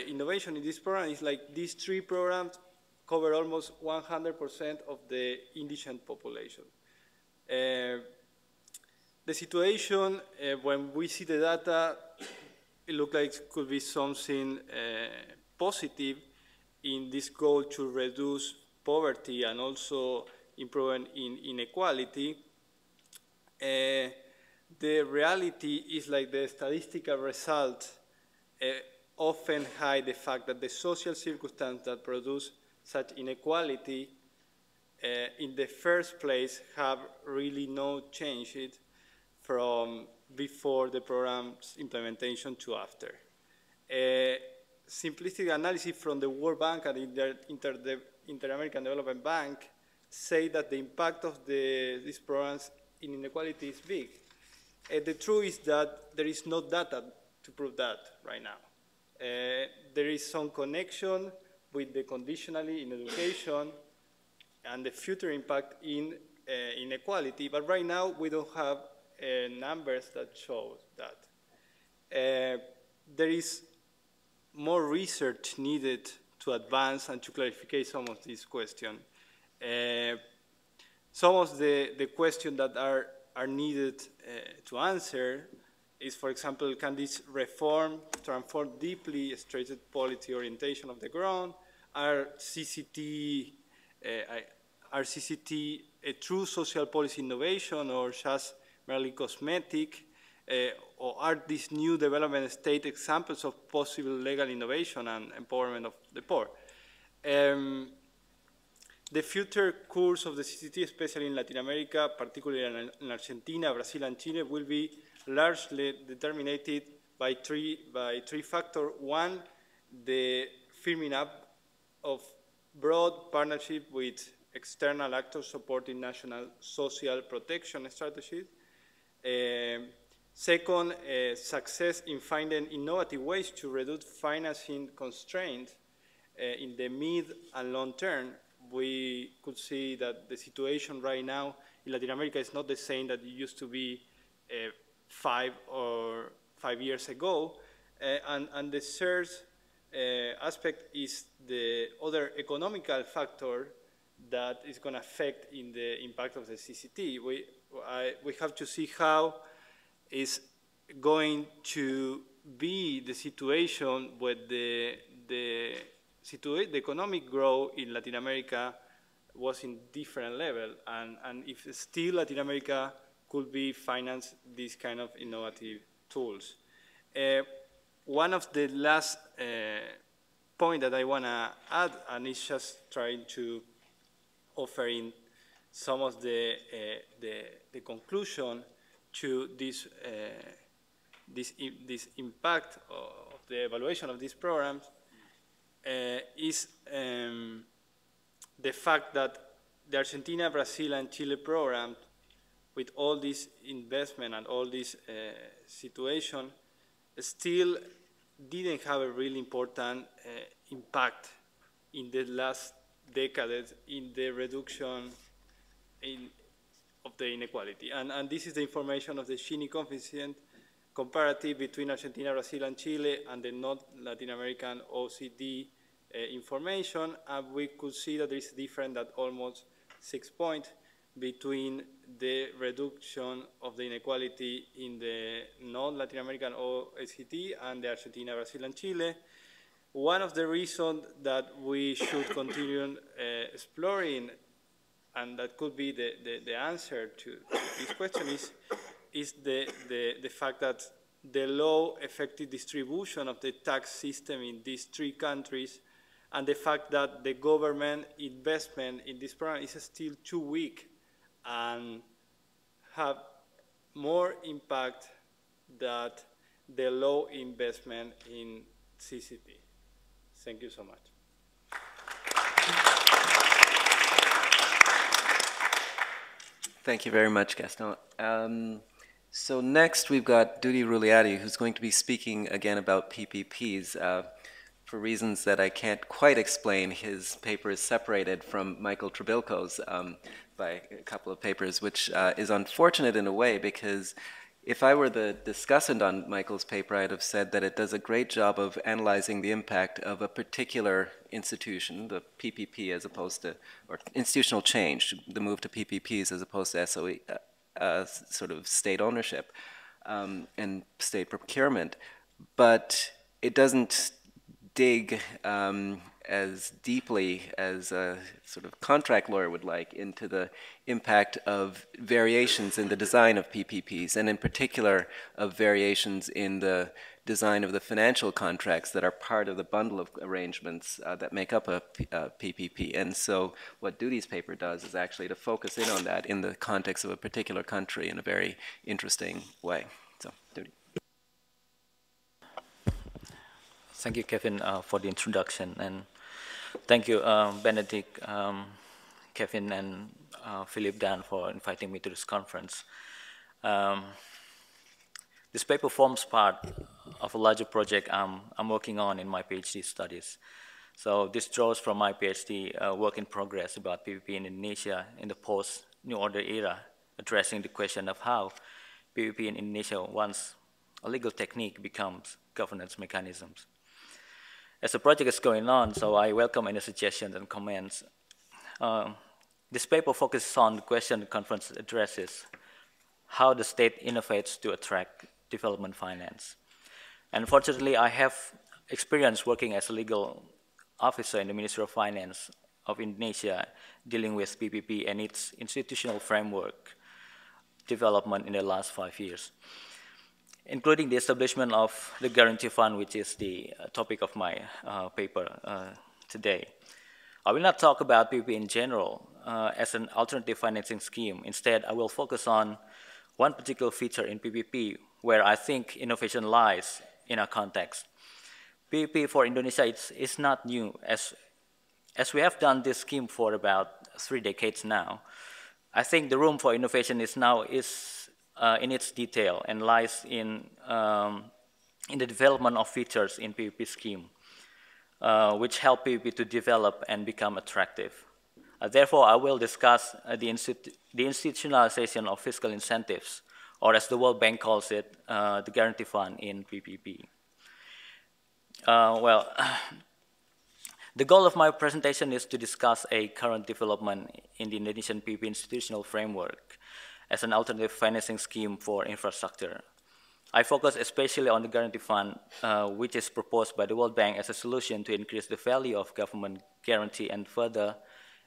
S5: innovation in this program is like these three programs cover almost 100% of the indigent population. The situation, when we see the data, it looks like it could be something positive in this goal to reduce poverty and also improving inequality. The reality is like the statistical results often hide the fact that the social circumstances that produce such inequality in the first place have really no change from before the program's implementation to after. Simplistic analysis from the World Bank and Inter-American Development Bank say that the impact of these programs in inequality is big. The truth is that there is no data to prove that right now. There is some connection with the conditionality in education and the future impact in inequality, but right now we don't have numbers that show that. There is more research needed to advance and to clarify some of these questions. Some of the questions that are needed to answer is, for example, can this reform transform deeply stated policy orientation of the ground? Are CCT a true social policy innovation or just merely cosmetic? Or are these new development state examples of possible legal innovation and empowerment of the poor? The future course of the CCT, especially in Latin America, particularly in Argentina, Brazil, and Chile, will be largely determined by three factors. One, the firming up of broad partnership with external actors supporting national social protection strategies. Second, success in finding innovative ways to reduce financing constraints in the mid and long term. We could see that the situation right now in Latin America is not the same that it used to be 5 years ago. And the third aspect is the other economical factor that is going to affect in the impact of the CCT. We have to see how is going to be the situation with the the economic growth in Latin America was in different level, and if still Latin America could be finance these kind of innovative tools. One of the last point that I want to add, and it's just trying to offer in some of the conclusion to this impact of the evaluation of these programs is the fact that the Argentina, Brazil, and Chile program, with all this investment and all this situation, still didn't have a really important impact in the last decades in the reduction of the inequality. And this is the information of the Gini coefficient comparative between Argentina, Brazil, and Chile, and the non-Latin American OECD information. And we could see that there is a difference at almost 6 points between the reduction of the inequality in the non-Latin American OECD and the Argentina, Brazil, and Chile. One of the reasons that we should continue exploring, and that could be the answer to this question, is the fact that the low effective distribution of the tax system in these three countries, and the fact that the government investment in this program is still too weak and have more impact than the low investment in CCT. Thank you so much.
S2: Thank you very much, Gaston. So next we've got Dudi Rulliadi, who's going to be speaking again about PPPs. For reasons that I can't quite explain, his paper is separated from Michael Trebilcock's by a couple of papers, which is unfortunate in a way, because if I were the discussant on Michael's paper, I'd have said that it does a great job of analyzing the impact of a particular institution, the PPP, as opposed to, or institutional change, the move to PPPs as opposed to SOE, sort of state ownership and state procurement. But it doesn't dig as deeply as a sort of contract lawyer would like into the impact of variations in the design of PPPs, and in particular of variations in the design of the financial contracts that are part of the bundle of arrangements that make up a PPP. And so what Dudi's paper does is actually to focus in on that in the context of a particular country in a very interesting way. So, Dudi.
S6: Thank you, Kevin, for the introduction, and thank you, Benedict, Kevin, and Philip Dan for inviting me to this conference. This paper forms part of a larger project I'm working on in my PhD studies. So this draws from my PhD work in progress about PPP in Indonesia in the post-New Order era, addressing the question of how PPP in Indonesia, once a legal technique, becomes governance mechanisms. As the project is going on, so I welcome any suggestions and comments. This paper focuses on the question the conference addresses: how the state innovates to attract development finance. And fortunately, I have experience working as a legal officer in the Ministry of Finance of Indonesia, dealing with PPP and its institutional framework development in the last 5 years, including the establishment of the Guarantee Fund, which is the topic of my paper today. I will not talk about PPP in general as an alternative financing scheme. Instead, I will focus on one particular feature in PPP where I think innovation lies in our context. PPP for Indonesia is not new, as we have done this scheme for about 3 decades now. I think the room for innovation is in its detail and lies in the development of features in PPP scheme, which help PPP to develop and become attractive. Therefore, I will discuss the institutionalization of fiscal incentives, or as the World Bank calls it, the Guarantee Fund in PPP. The goal of my presentation is to discuss a current development in the Indonesian PPP institutional framework as an alternative financing scheme for infrastructure. I focus especially on the guarantee fund, which is proposed by the World Bank as a solution to increase the value of government guarantee and further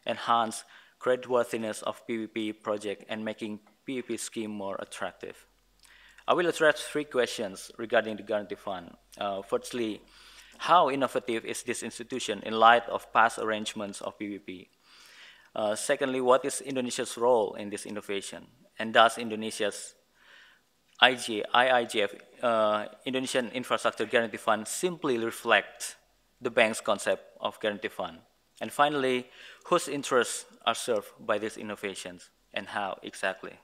S6: enhance creditworthiness of PPP project and making PPP scheme more attractive. I will address 3 questions regarding the guarantee fund. Firstly, how innovative is this institution in light of past arrangements of PPP? Secondly, what is Indonesia's role in this innovation? And does Indonesia's IIGF, Indonesian Infrastructure Guarantee Fund, simply reflect the bank's concept of guarantee fund? And finally, whose interests are served by these innovations and how exactly?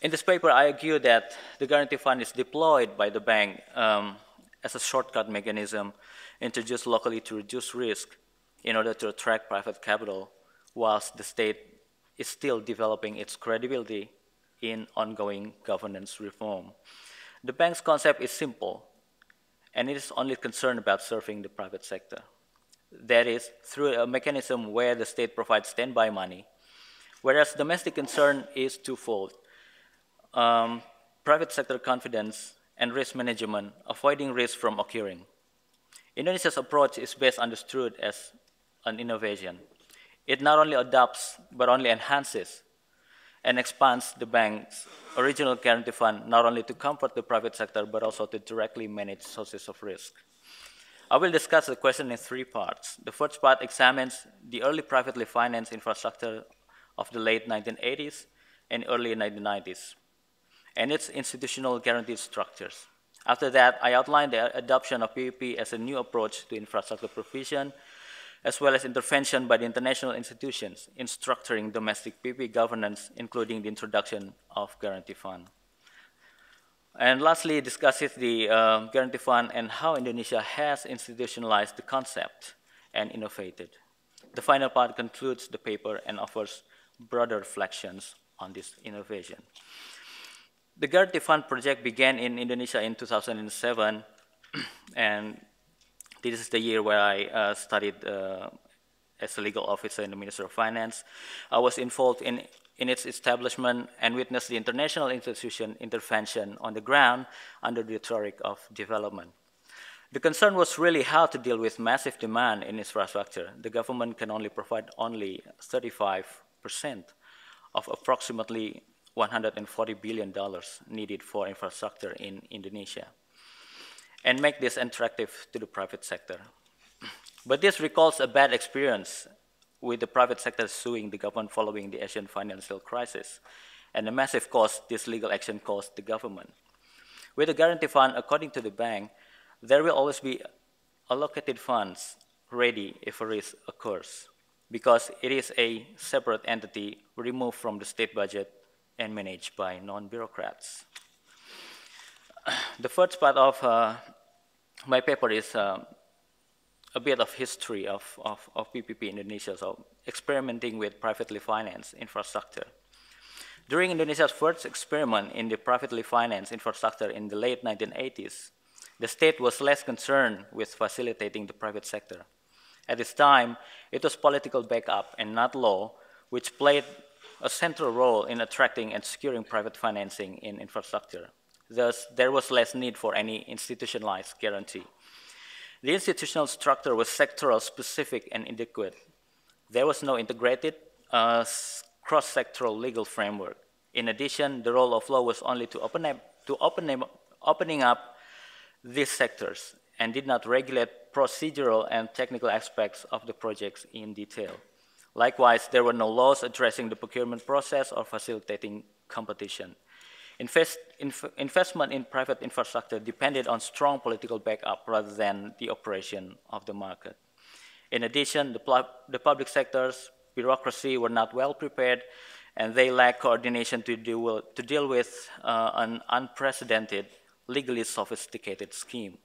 S6: In this paper, I argue that the guarantee fund is deployed by the bank as a shortcut mechanism introduced locally to reduce risk in order to attract private capital, whilst the state is still developing its credibility in ongoing governance reform. The bank's concept is simple, and it is only concerned about serving the private sector. That is, through a mechanism where the state provides standby money, whereas domestic concern is twofold: private sector confidence and risk management, avoiding risk from occurring. Indonesia's approach is best understood as an innovation. It not only adopts, but only enhances and expands the bank's original guarantee fund, not only to comfort the private sector, but also to directly manage sources of risk. I will discuss the question in 3 parts. The first part examines the early privately financed infrastructure of the late 1980s and early 1990s, and its institutional guaranteed structures. After that, I outline the adoption of PPP as a new approach to infrastructure provision, as well as intervention by the international institutions in structuring domestic PPP governance, including the introduction of guarantee fund. And lastly, discusses the guarantee fund and how Indonesia has institutionalized the concept and innovated. The final part concludes the paper and offers broader reflections on this innovation. The guarantee fund project began in Indonesia in 2007, and this is the year where I studied as a legal officer in the Ministry of Finance. I was involved in its establishment and witnessed the international institution intervention on the ground under the rhetoric of development. The concern was really how to deal with massive demand in infrastructure. The government can only provide only 35% of approximately $140 billion needed for infrastructure in Indonesia, and make this attractive to the private sector. But this recalls a bad experience with the private sector suing the government following the Asian financial crisis, and the massive cost this legal action caused the government. With the guarantee fund, according to the bank, there will always be allocated funds ready if a risk occurs, because it is a separate entity removed from the state budget and managed by non-bureaucrats. The first part of my paper is a bit of history of PPP in Indonesia, so experimenting with privately financed infrastructure. During Indonesia's first experiment in the privately financed infrastructure in the late 1980s, the state was less concerned with facilitating the private sector. At this time, it was political backup and not law, which played a central role in attracting and securing private financing in infrastructure. Thus, there was less need for any institutionalized guarantee. The institutional structure was sectoral, specific, and inadequate. There was no integrated, cross-sectoral legal framework. In addition, the role of law was only to opening up these sectors and did not regulate procedural and technical aspects of the projects in detail. Likewise, there were no laws addressing the procurement process or facilitating competition. Investment in private infrastructure depended on strong political backup rather than the operation of the market. In addition, the public sector's bureaucracy were not well prepared, and they lacked coordination to deal with an unprecedented, legally sophisticated scheme.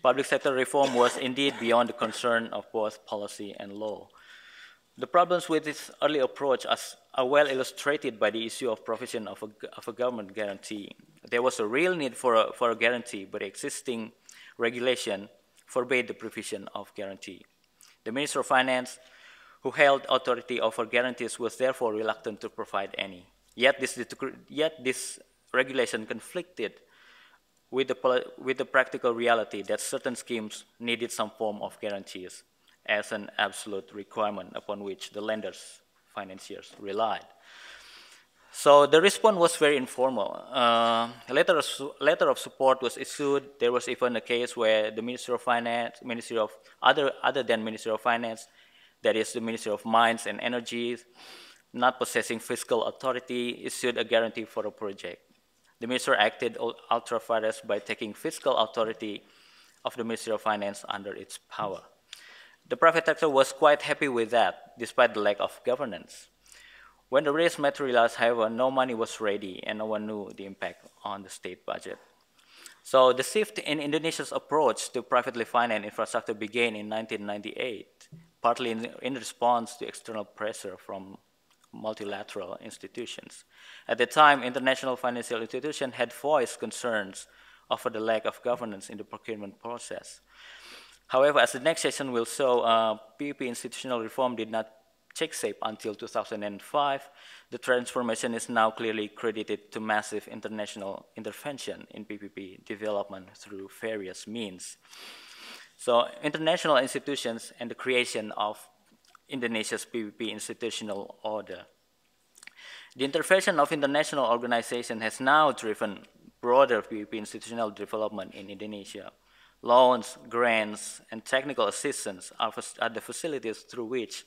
S6: Public sector reform was indeed beyond the concern of both policy and law. The problems with this early approach are well illustrated by the issue of provision of a government guarantee. There was a real need for a guarantee, but existing regulation forbade the provision of guarantee. The Minister of Finance, who held authority over guarantees, was therefore reluctant to provide any. Yet this regulation conflicted with the practical reality that certain schemes needed some form of guarantees as an absolute requirement upon which the lenders, financiers relied. So the response was very informal. A letter of support was issued. There was even a case where the Ministry of Finance, other than Ministry of Finance, that is the Ministry of Mines and Energy, not possessing fiscal authority, issued a guarantee for a project. The minister acted ultra vires by taking fiscal authority of the Ministry of Finance under its power. The private sector was quite happy with that, despite the lack of governance. When the race materialized, however, no money was ready and no one knew the impact on the state budget. So the shift in Indonesia's approach to privately financed infrastructure began in 1998, partly in response to external pressure from multilateral institutions. At the time, international financial institutions had voiced concerns over the lack of governance in the procurement process. However, as the next session will show, PPP institutional reform did not take shape until 2005. The transformation is now clearly credited to massive international intervention in PPP development through various means. So international institutions and the creation of Indonesia's PPP institutional order. The intervention of international organizations has now driven broader PPP institutional development in Indonesia. Loans, grants, and technical assistance are the facilities through which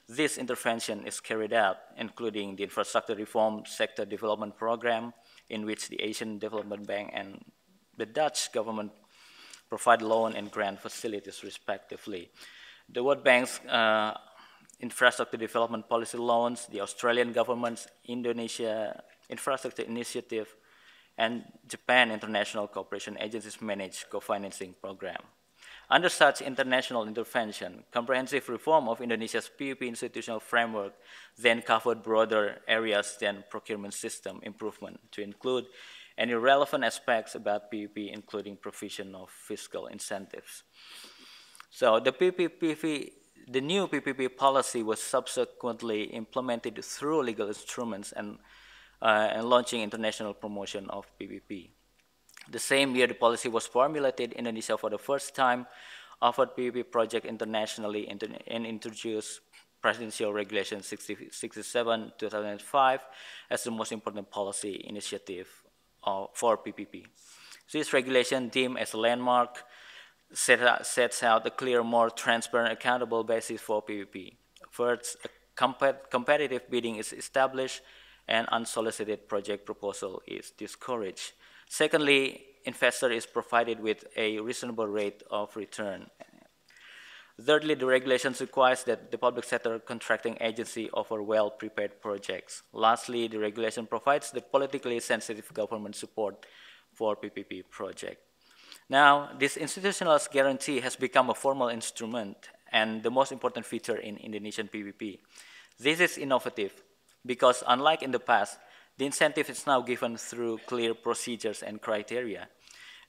S6: this intervention is carried out, including the Infrastructure Reform Sector Development Program, in which the Asian Development Bank and the Dutch government provide loan and grant facilities respectively. The World Bank's Infrastructure Development Policy loans, the Australian government's Indonesia Infrastructure Initiative, and Japan International Cooperation Agencies manage co-financing program. Under such international intervention, comprehensive reform of Indonesia's PPP institutional framework then covered broader areas than procurement system improvement to include any relevant aspects about PPP, including provision of fiscal incentives. So the new PPP policy was subsequently implemented through legal instruments and launching international promotion of PPP. The same year the policy was formulated, Indonesia for the first time offered PPP project internationally and introduced Presidential Regulation 67/2005 as the most important policy initiative for PPP. This regulation, deemed as a landmark, sets out a clear, more transparent, accountable basis for PPP. First, a competitive bidding is established and unsolicited project proposal is discouraged. Secondly, investor is provided with a reasonable rate of return. Thirdly, the regulations requires that the public sector contracting agency offer well-prepared projects. Lastly, the regulation provides the politically sensitive government support for PPP project. Now, this institutional guarantee has become a formal instrument and the most important feature in Indonesian PPP. This is innovative because unlike in the past, the incentive is now given through clear procedures and criteria.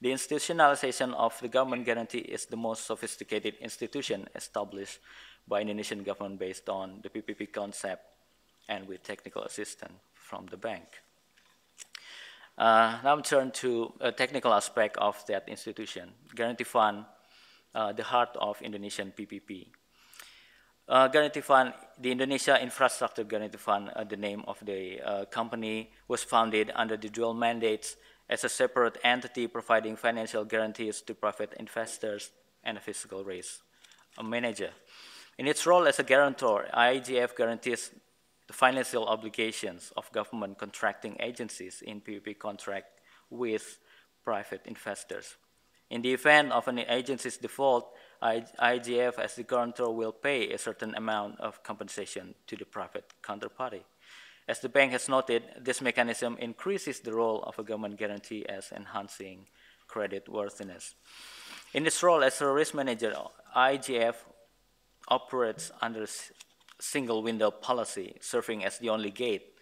S6: The institutionalization of the government guarantee is the most sophisticated institution established by Indonesian government based on the PPP concept and with technical assistance from the bank. Now turn to a technical aspect of that institution. Guarantee Fund, the heart of Indonesian PPP. Guarantee Fund, the Indonesia Infrastructure Guarantee Fund, the name of the company, was founded under the dual mandates as a separate entity providing financial guarantees to private investors and a fiscal risk manager. In its role as a guarantor, IIGF guarantees the financial obligations of government contracting agencies in PPP contract with private investors. In the event of an agency's default, IIGF as the guarantor will pay a certain amount of compensation to the private counterparty. As the bank has noted, this mechanism increases the role of a government guarantee as enhancing creditworthiness. In its role as a risk manager, IIGF operates under a single window policy, serving as the only gate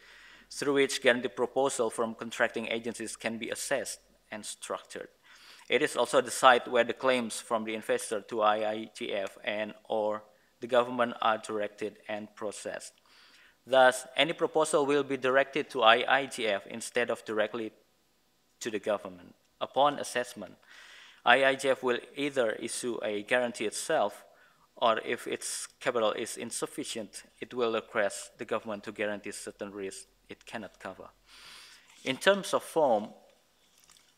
S6: through which guarantee proposal from contracting agencies can be assessed and structured. It is also the site where the claims from the investor to IIGF and or the government are directed and processed. Thus, any proposal will be directed to IIGF instead of directly to the government. Upon assessment, IIGF will either issue a guarantee itself, or if its capital is insufficient, it will request the government to guarantee certain risks it cannot cover. In terms of form,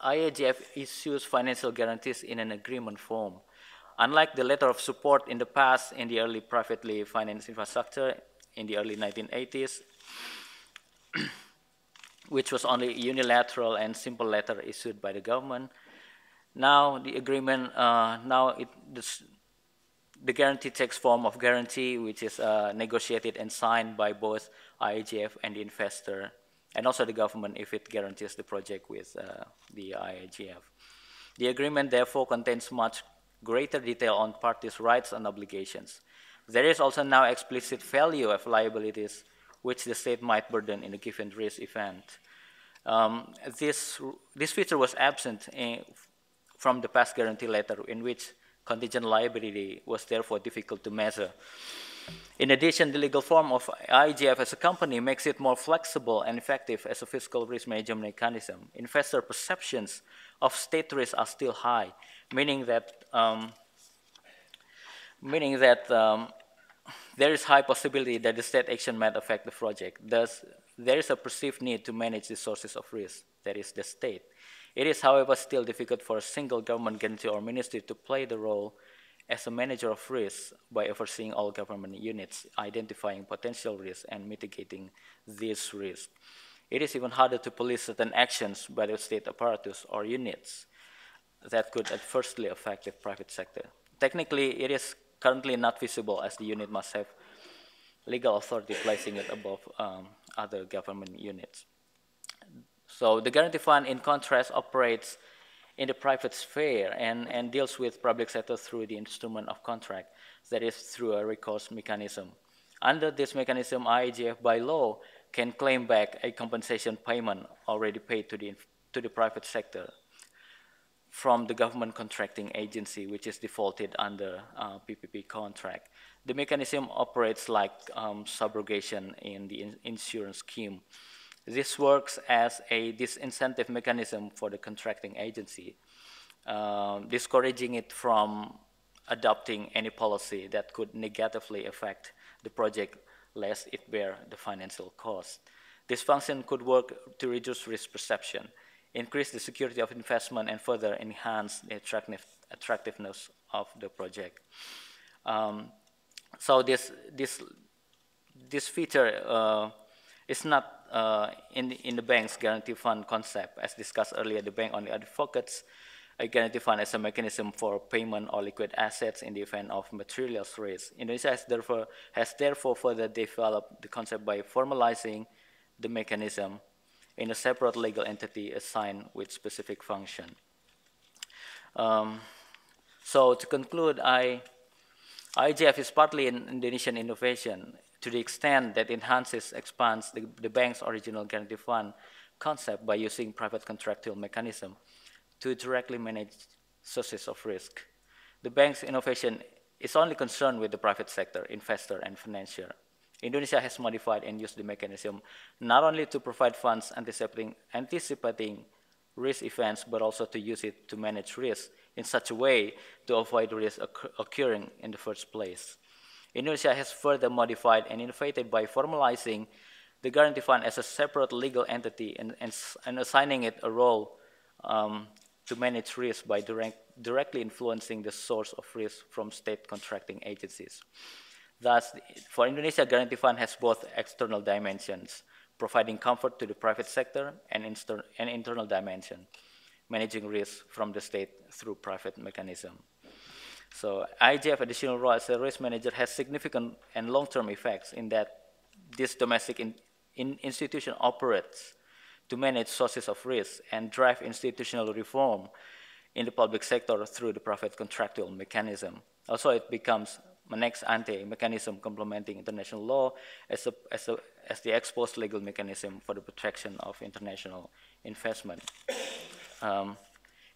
S6: IIGF issues financial guarantees in an agreement form. Unlike the letter of support in the past in the early privately financed infrastructure in the early 1980s, which was only unilateral and simple letter issued by the government, now the agreement, the guarantee takes form of guarantee, which is negotiated and signed by both IIGF and the investor, and also the government if it guarantees the project with the IIGF. The agreement therefore contains much greater detail on parties' rights and obligations. There is also now explicit value of liabilities which the state might burden in a given risk event. This feature was absent from the past guarantee letter, in which contingent liability was therefore difficult to measure. In addition, the legal form of IIGF as a company makes it more flexible and effective as a fiscal risk management mechanism. Investor perceptions of state risk are still high, meaning that there is high possibility that the state action might affect the project. Thus, there is a perceived need to manage the sources of risk, that is the state. It is, however, still difficult for a single government guarantee or ministry to play the role as a manager of risk by overseeing all government units, identifying potential risks and mitigating these risks. It is even harder to police certain actions by the state apparatus or units that could adversely affect the private sector. Technically, it is currently not feasible, as the unit must have legal authority placing it above other government units. So the guarantee fund, in contrast, operates in the private sphere and deals with public sector through the instrument of contract, that is, through a recourse mechanism. Under this mechanism, IIGF by law can claim back a compensation payment already paid to the private sector from the government contracting agency, which is defaulted under PPP contract. The mechanism operates like subrogation in the insurance scheme. This works as a disincentive mechanism for the contracting agency, discouraging it from adopting any policy that could negatively affect the project, lest it bear the financial cost. This function could work to reduce risk perception, increase the security of investment, and further enhance the attractiveness of the project. So this feature is not in the bank's guarantee fund concept. As discussed earlier, the bank only advocates a guarantee fund as a mechanism for payment or liquid assets in the event of material risk. Indonesia has therefore further developed the concept by formalizing the mechanism in a separate legal entity assigned with specific function. So to conclude, IIGF is partly an Indonesian innovation to the extent that expands the bank's original guarantee fund concept by using private contractual mechanism to directly manage sources of risk. The bank's innovation is only concerned with the private sector, investor, and financier. Indonesia has modified and used the mechanism not only to provide funds anticipating risk events, but also to use it to manage risk in such a way to avoid risk occurring in the first place. Indonesia has further modified and innovated by formalizing the guarantee fund as a separate legal entity and assigning it a role to manage risk by directly influencing the source of risk from state contracting agencies. Thus, for Indonesia, guarantee fund has both external dimensions, providing comfort to the private sector, and internal dimension, managing risk from the state through private mechanism. So IIGF additional role as a risk manager has significant and long-term effects in that this domestic institution operates to manage sources of risk and drive institutional reform in the public sector through the private contractual mechanism. Also, it becomes an ex-ante mechanism complementing international law as the ex-post legal mechanism for the protection of international investment.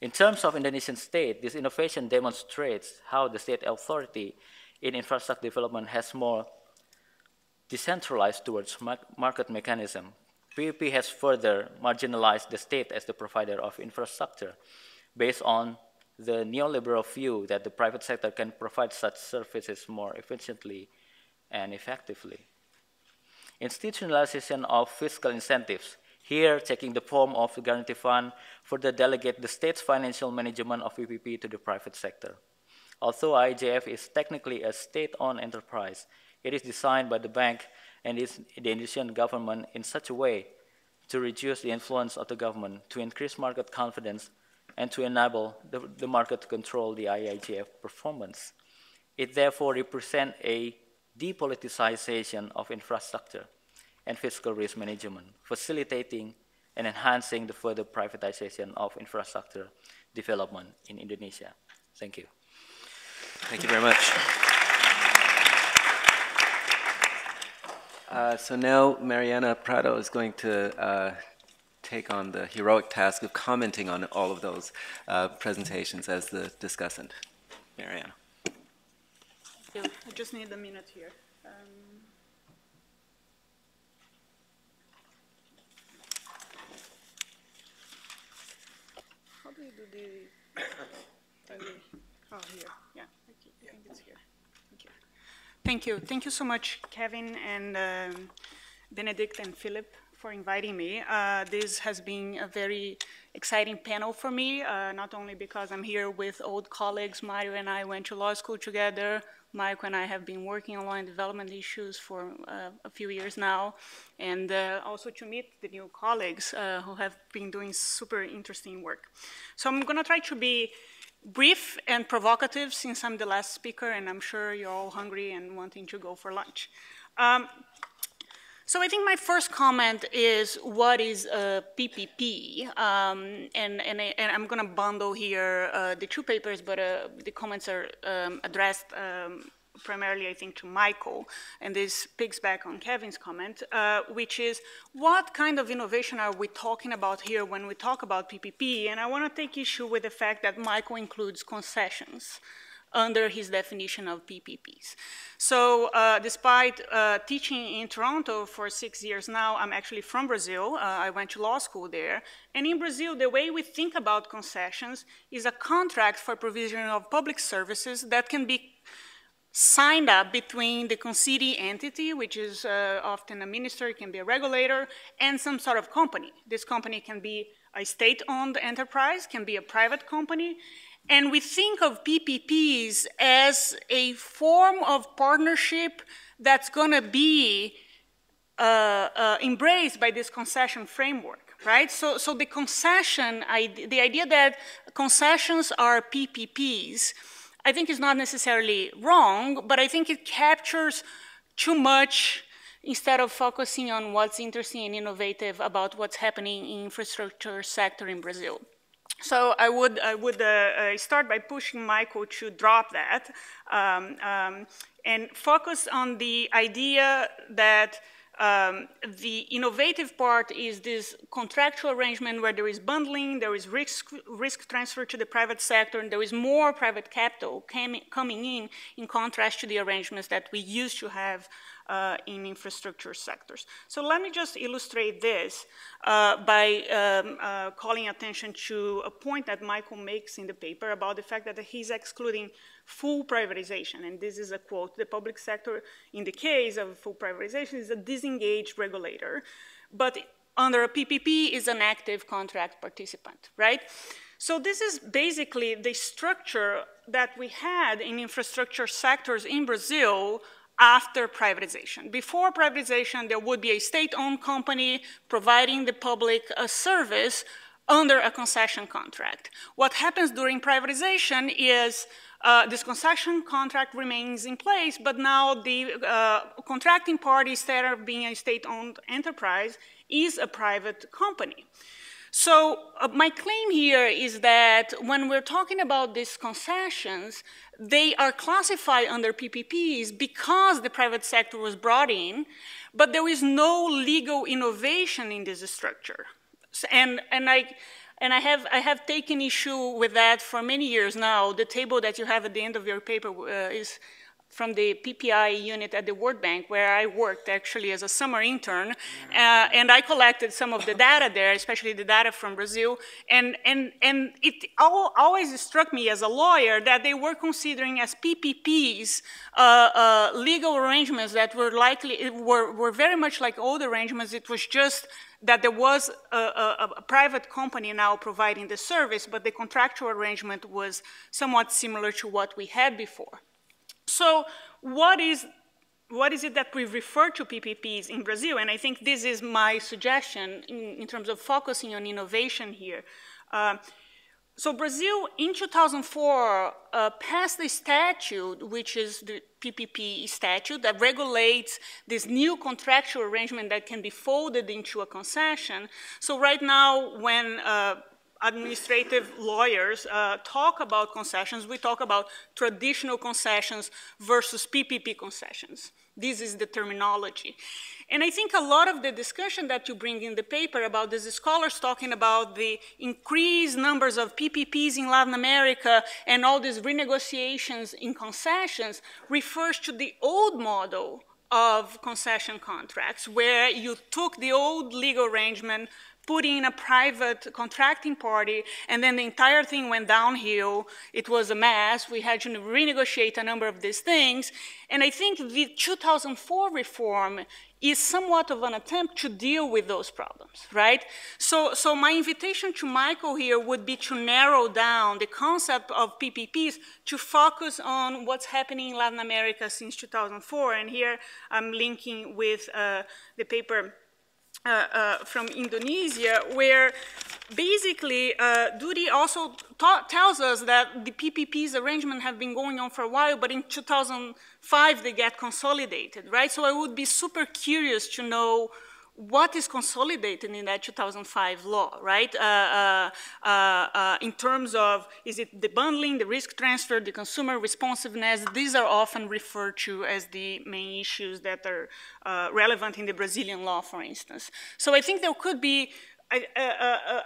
S6: In terms of Indonesian state, this innovation demonstrates how the state authority in infrastructure development has more decentralized towards market mechanism, PPP has further marginalized the state as the provider of infrastructure based on the neoliberal view that the private sector can provide such services more efficiently and effectively. Institutionalization of fiscal incentives, here taking the form of the guarantee fund, further delegate the state's financial management of PPP to the private sector. Although IIJF is technically a state-owned enterprise, it is designed by the bank and the Indonesian government in such a way to reduce the influence of the government, to increase market confidence, and to enable the market to control the IIJF performance. It therefore represents a depoliticization of infrastructure and fiscal risk management, facilitating and enhancing the further privatization of infrastructure development in Indonesia. Thank you.
S2: Thank you very much. So now Mariana Prado is going to take on the heroic task of commenting on all of those presentations as the discussant. Mariana.
S7: I just need a minute here. How do you do the oh, here. Yeah, I think it's here. Thank you. Thank you. Thank you so much, Kevin and Benedict and Philip, for inviting me. This has been a very exciting panel for me, not only because I'm here with old colleagues. Mario and I went to law school together. Mike and I have been working on law and development issues for a few years now, and also to meet the new colleagues who have been doing super interesting work. So I'm going to try to be brief and provocative since I'm the last speaker, and I'm sure you're all hungry and wanting to go for lunch. So I think my first comment is, what is a PPP? And I'm going to bundle here the two papers, but the comments are addressed primarily, I think, to Michael. And this picks back on Kevin's comment, which is, what kind of innovation are we talking about here when we talk about PPP? And I want to take issue with the fact that Michael includes concessions under his definition of PPPs. So despite teaching in Toronto for 6 years now, I'm actually from Brazil. I went to law school there. And in Brazil, the way we think about concessions is a contract for provision of public services that can be signed up between the conceding entity, which is often a minister, it can be a regulator, and some sort of company. This company can be a state-owned enterprise, can be a private company. And we think of PPPs as a form of partnership that's going to be embraced by this concession framework, right? So the concession, the idea that concessions are PPPs, I think is not necessarily wrong, but I think it captures too much instead of focusing on what's interesting and innovative about what's happening in the infrastructure sector in Brazil. So I would start by pushing Michael to drop that and focus on the idea that the innovative part is this contractual arrangement where there is bundling, there is risk transfer to the private sector, and there is more private capital coming in contrast to the arrangements that we used to have in infrastructure sectors. So let me just illustrate this by calling attention to a point that Michael makes in the paper about the fact that he's excluding full privatization. And this is a quote: the public sector, in the case of full privatization, is a disengaged regulator, but under a PPP is an active contract participant, right? So this is basically the structure that we had in infrastructure sectors in Brazil after privatization. Before privatization, there would be a state-owned company providing the public a service under a concession contract. What happens during privatization is this concession contract remains in place, but now the contracting party, instead of being a state-owned enterprise, is a private company. So my claim here is that when we're talking about these concessions, they are classified under PPPs because the private sector was brought in, but there is no legal innovation in this structure. And I have taken issue with that for many years now. The table that you have at the end of your paper is from the PPI unit at the World Bank, where I worked actually as a summer intern, and I collected some of the data there, especially the data from Brazil, and it always struck me as a lawyer that they were considering as PPPs legal arrangements that were very much like old arrangements. It was just that there was a private company now providing the service, but the contractual arrangement was somewhat similar to what we had before. So what is it that we refer to PPPs in Brazil? And I think this is my suggestion in terms of focusing on innovation here. So Brazil, in 2004, passed a statute, which is the PPP statute, that regulates this new contractual arrangement that can be folded into a concession. So right now, when administrative lawyers talk about concessions, we talk about traditional concessions versus PPP concessions. This is the terminology. And I think a lot of the discussion that you bring in the paper about these scholars talking about the increased numbers of PPPs in Latin America and all these renegotiations in concessions refers to the old model of concession contracts, where you took the old legal arrangement, put in a private contracting party, and then the entire thing went downhill. It was a mess. We had to renegotiate a number of these things. And I think the 2004 reform is somewhat of an attempt to deal with those problems, right? So my invitation to Michael here would be to narrow down the concept of PPPs to focus on what's happening in Latin America since 2004. And here I'm linking with the paper from Indonesia, where basically Dudi also tells us that the PPP's arrangement have been going on for a while, but in 2005 they get consolidated, right? So I would be super curious to know what is consolidated in that 2005 law, right? In terms of, is it the bundling, the risk transfer, the consumer responsiveness? These are often referred to as the main issues that are relevant in the Brazilian law, for instance. So I think there could be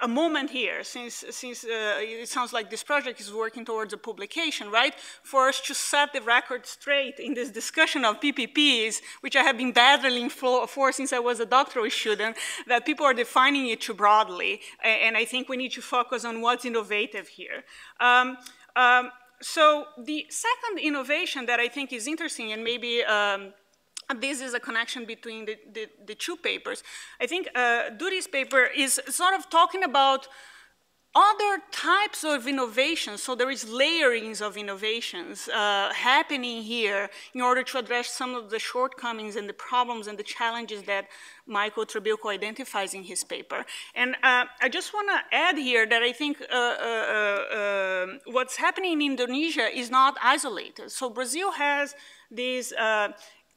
S7: a moment here, since it sounds like this project is working towards a publication, right? For us to set the record straight in this discussion of PPPs, which I have been battling for since I was a doctoral student, that people are defining it too broadly. And I think we need to focus on what's innovative here. So the second innovation that I think is interesting, and maybe this is a connection between the two papers. I think Dudi's paper is sort of talking about other types of innovations. So there is layerings of innovations happening here in order to address some of the shortcomings and the problems and the challenges that Michael Trebilcock identifies in his paper. And I just want to add here that I think what's happening in Indonesia is not isolated. So Brazil has these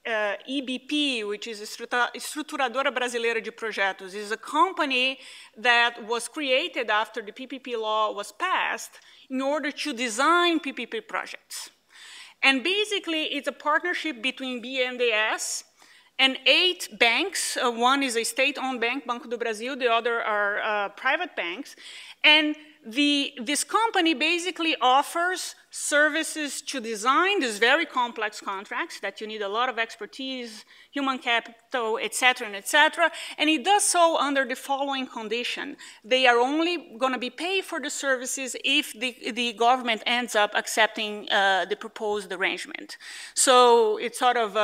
S7: EBP, which is Estruturadora Brasileira de Projetos, is a company that was created after the PPP law was passed in order to design PPP projects. And basically, it's a partnership between BNDES and 8 banks. One is a state-owned bank, Banco do Brasil. The other are private banks. And this company basically offers services to design these very complex contracts that you need a lot of expertise, human capital, et cetera, and it does so under the following condition. They are only going to be paid for the services if the government ends up accepting the proposed arrangement. So it's sort of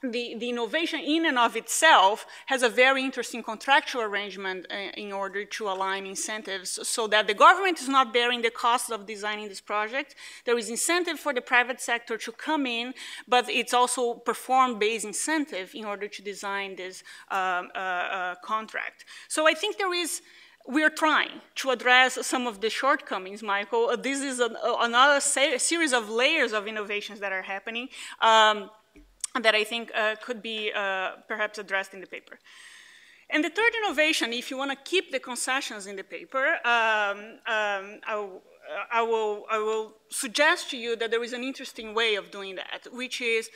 S7: the innovation in and of itself has a very interesting contractual arrangement in order to align incentives so that the government is not bearing the costs of designing this project. There is incentive for the private sector to come in, but it's also perform-based incentive in order to design this contract. So I think we are trying to address some of the shortcomings, Michael. This is another series of layers of innovations that are happening that I think could be perhaps addressed in the paper. And the third innovation, if you want to keep the concessions in the paper, I will suggest to you that there is an interesting way of doing that, which is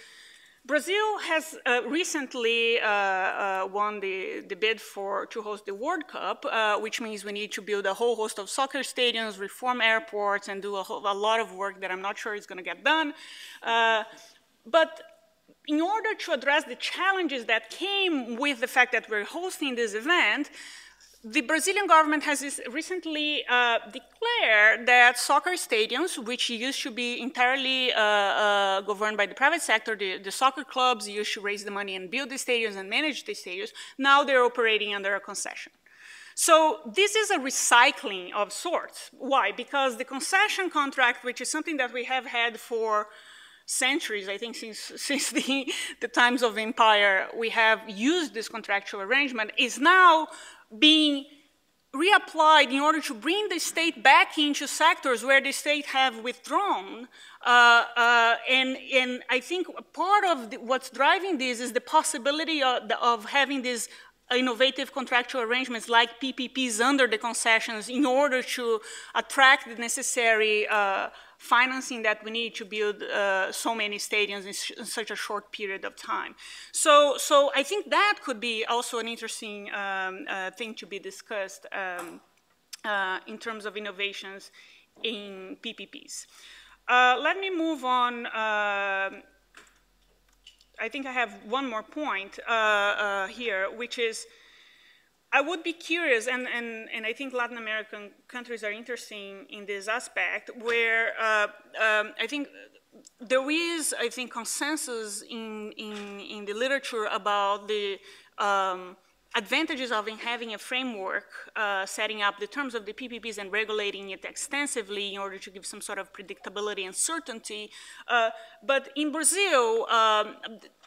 S7: Brazil has recently won the bid to host the World Cup, which means we need to build a whole host of soccer stadiums, reform airports, and do a lot of work that I'm not sure is going to get done. But in order to address the challenges that came with the fact that we're hosting this event, the Brazilian government has recently declared that soccer stadiums, which used to be entirely governed by the private sector, the soccer clubs used to raise the money and build the stadiums and manage the stadiums, now they're operating under a concession. So this is a recycling of sorts. Why? Because the concession contract, which is something that we have had for centuries, I think since the times of empire, we have used this contractual arrangement, is now being reapplied in order to bring the state back into sectors where the state have withdrawn. And I think part of what's driving this is the possibility of having these innovative contractual arrangements like PPPs under the concessions in order to attract the necessary financing that we need to build so many stadiums in such a short period of time. So I think that could be also an interesting thing to be discussed in terms of innovations in PPPs. Let me move on. I think I have one more point here, which is I would be curious, and I think Latin American countries are interesting in this aspect, where I think there is, consensus in the literature about the advantages of having a framework, setting up the terms of the PPPs and regulating it extensively in order to give some sort of predictability and certainty. But in Brazil,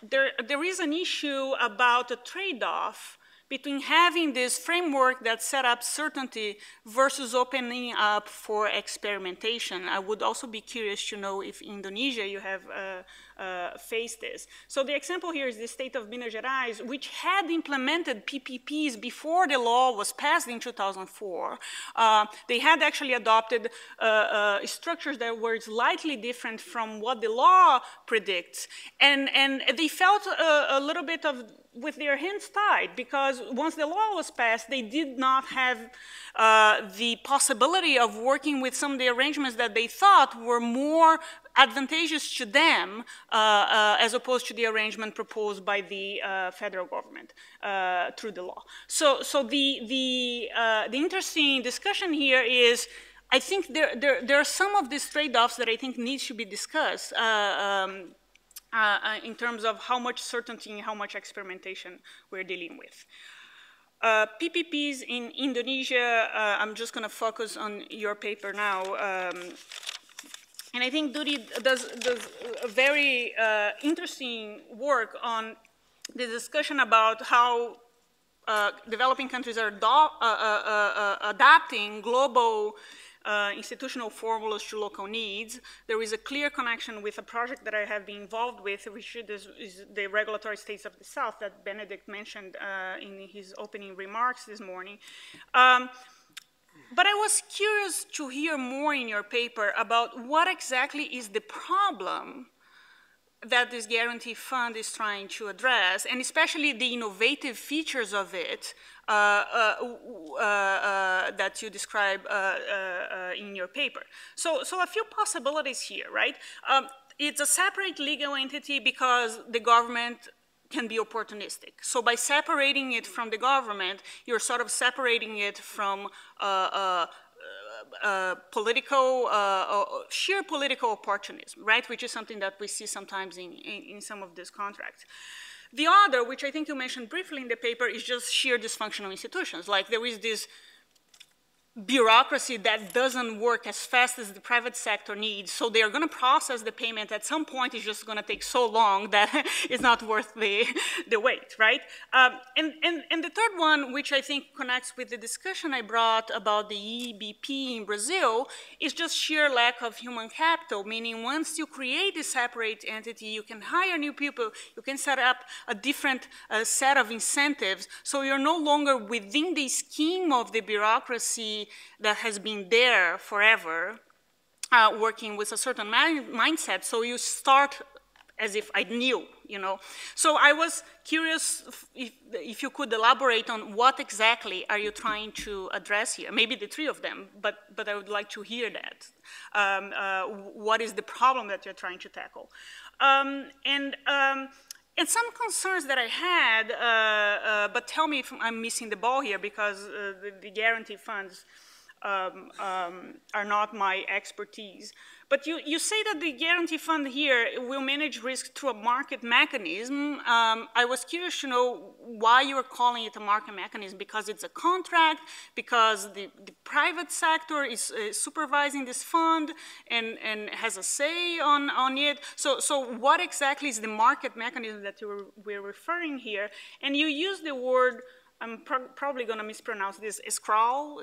S7: there is an issue about a trade-off between having this framework that set up certainty versus opening up for experimentation. I would also be curious to know if in Indonesia you have faced this. So the example here is the state of Minas Gerais, which had implemented PPPs before the law was passed in 2004. They had actually adopted structures that were slightly different from what the law predicts. And they felt a little bit of with their hands tied, because once the law was passed, they did not have the possibility of working with some of the arrangements that they thought were more advantageous to them as opposed to the arrangement proposed by the federal government through the law. So the interesting discussion here is, I think there are some of these trade-offs that I think needs to be discussed in terms of how much certainty and how much experimentation we're dealing with. PPPs in Indonesia, I'm just going to focus on your paper now. And I think Dudi does a very interesting work on the discussion about how developing countries are adapting global institutional formulas to local needs. There is a clear connection with a project that I have been involved with, which is the regulatory states of the South that Benedict mentioned in his opening remarks this morning. But I was curious to hear more in your paper about what exactly is the problem that this guarantee fund is trying to address, and especially the innovative features of it that you describe in your paper. So a few possibilities here, right? It's a separate legal entity because the government can be opportunistic. So by separating it from the government, you're sort of separating it from sheer political opportunism, right? Which is something that we see sometimes in some of these contracts. The other, which I think you mentioned briefly in the paper, is just sheer dysfunctional institutions. Like there is this bureaucracy that doesn't work as fast as the private sector needs, so they're going to process the payment. At some point, it's just going to take so long that it's not worth the wait, right? And the third one, which I think connects with the discussion I brought about the EBP in Brazil, is just sheer lack of human capital, meaning once you create a separate entity, you can hire new people, you can set up a different set of incentives, so you're no longer within the scheme of the bureaucracy that has been there forever, working with a certain mindset, so you start as if I knew, you know. So I was curious if you could elaborate on what exactly are you trying to address here, maybe the three of them, but I would like to hear that. What is the problem that you're trying to tackle? And some concerns that I had, but tell me if I'm missing the ball here, because the guarantee funds are not my expertise. But you say that the guarantee fund here will manage risk through a market mechanism. I was curious to know why you are calling it a market mechanism, because it's a contract, because the private sector is supervising this fund and has a say on it. So what exactly is the market mechanism that we're referring here? And you use the word, I'm probably going to mispronounce this, escrow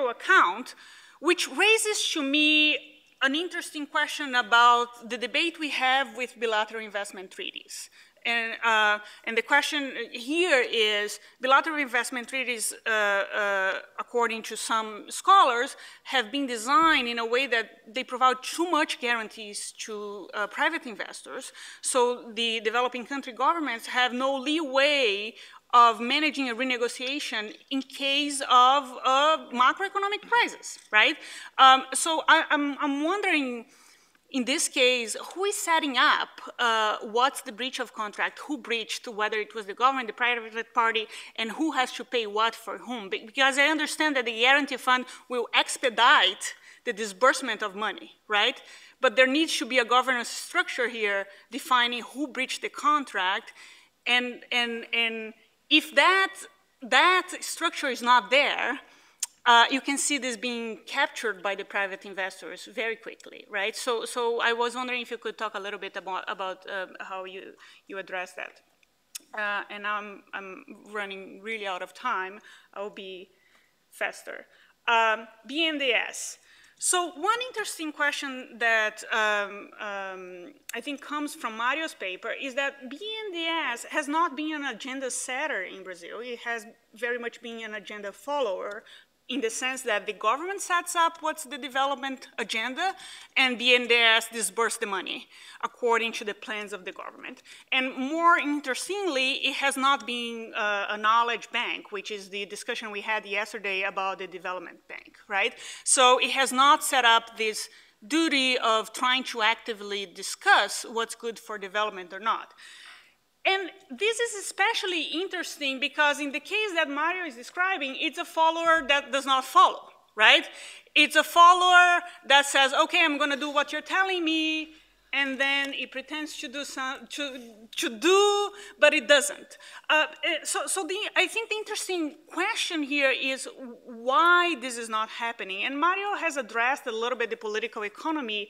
S7: account, which raises to me an interesting question about the debate we have with bilateral investment treaties. And the question here is, bilateral investment treaties, according to some scholars, have been designed in a way that they provide too much guarantees to private investors. So the developing country governments have no leeway of managing a renegotiation in case of a macroeconomic crisis, right? So I'm wondering, in this case, who is setting up what's the breach of contract, who breached, whether it was the government, the private party, and who has to pay what for whom? Because I understand that the guarantee fund will expedite the disbursement of money, right? But there needs to be a governance structure here defining who breached the contract, and if that structure is not there, you can see this being captured by the private investors very quickly, right? So I was wondering if you could talk a little bit about how you address that. And I'm running really out of time. I'll be faster. BNDES. So one interesting question that I think comes from Mario's paper is that BNDES has not been an agenda setter in Brazil. It has very much been an agenda follower, in the sense that the government sets up what's the development agenda, and BNDES disburses the money according to the plans of the government. And more interestingly, it has not been a knowledge bank, which is the discussion we had yesterday about the development bank, right? So it has not set up this duty of trying to actively discuss what's good for development or not. And this is especially interesting because in the case that Mario is describing, it's a follower that does not follow, right? It's a follower that says, okay, I'm going to do what you're telling me, and then it pretends to do, but it doesn't. I think the interesting question here is why this is not happening. And Mario has addressed a little bit the political economy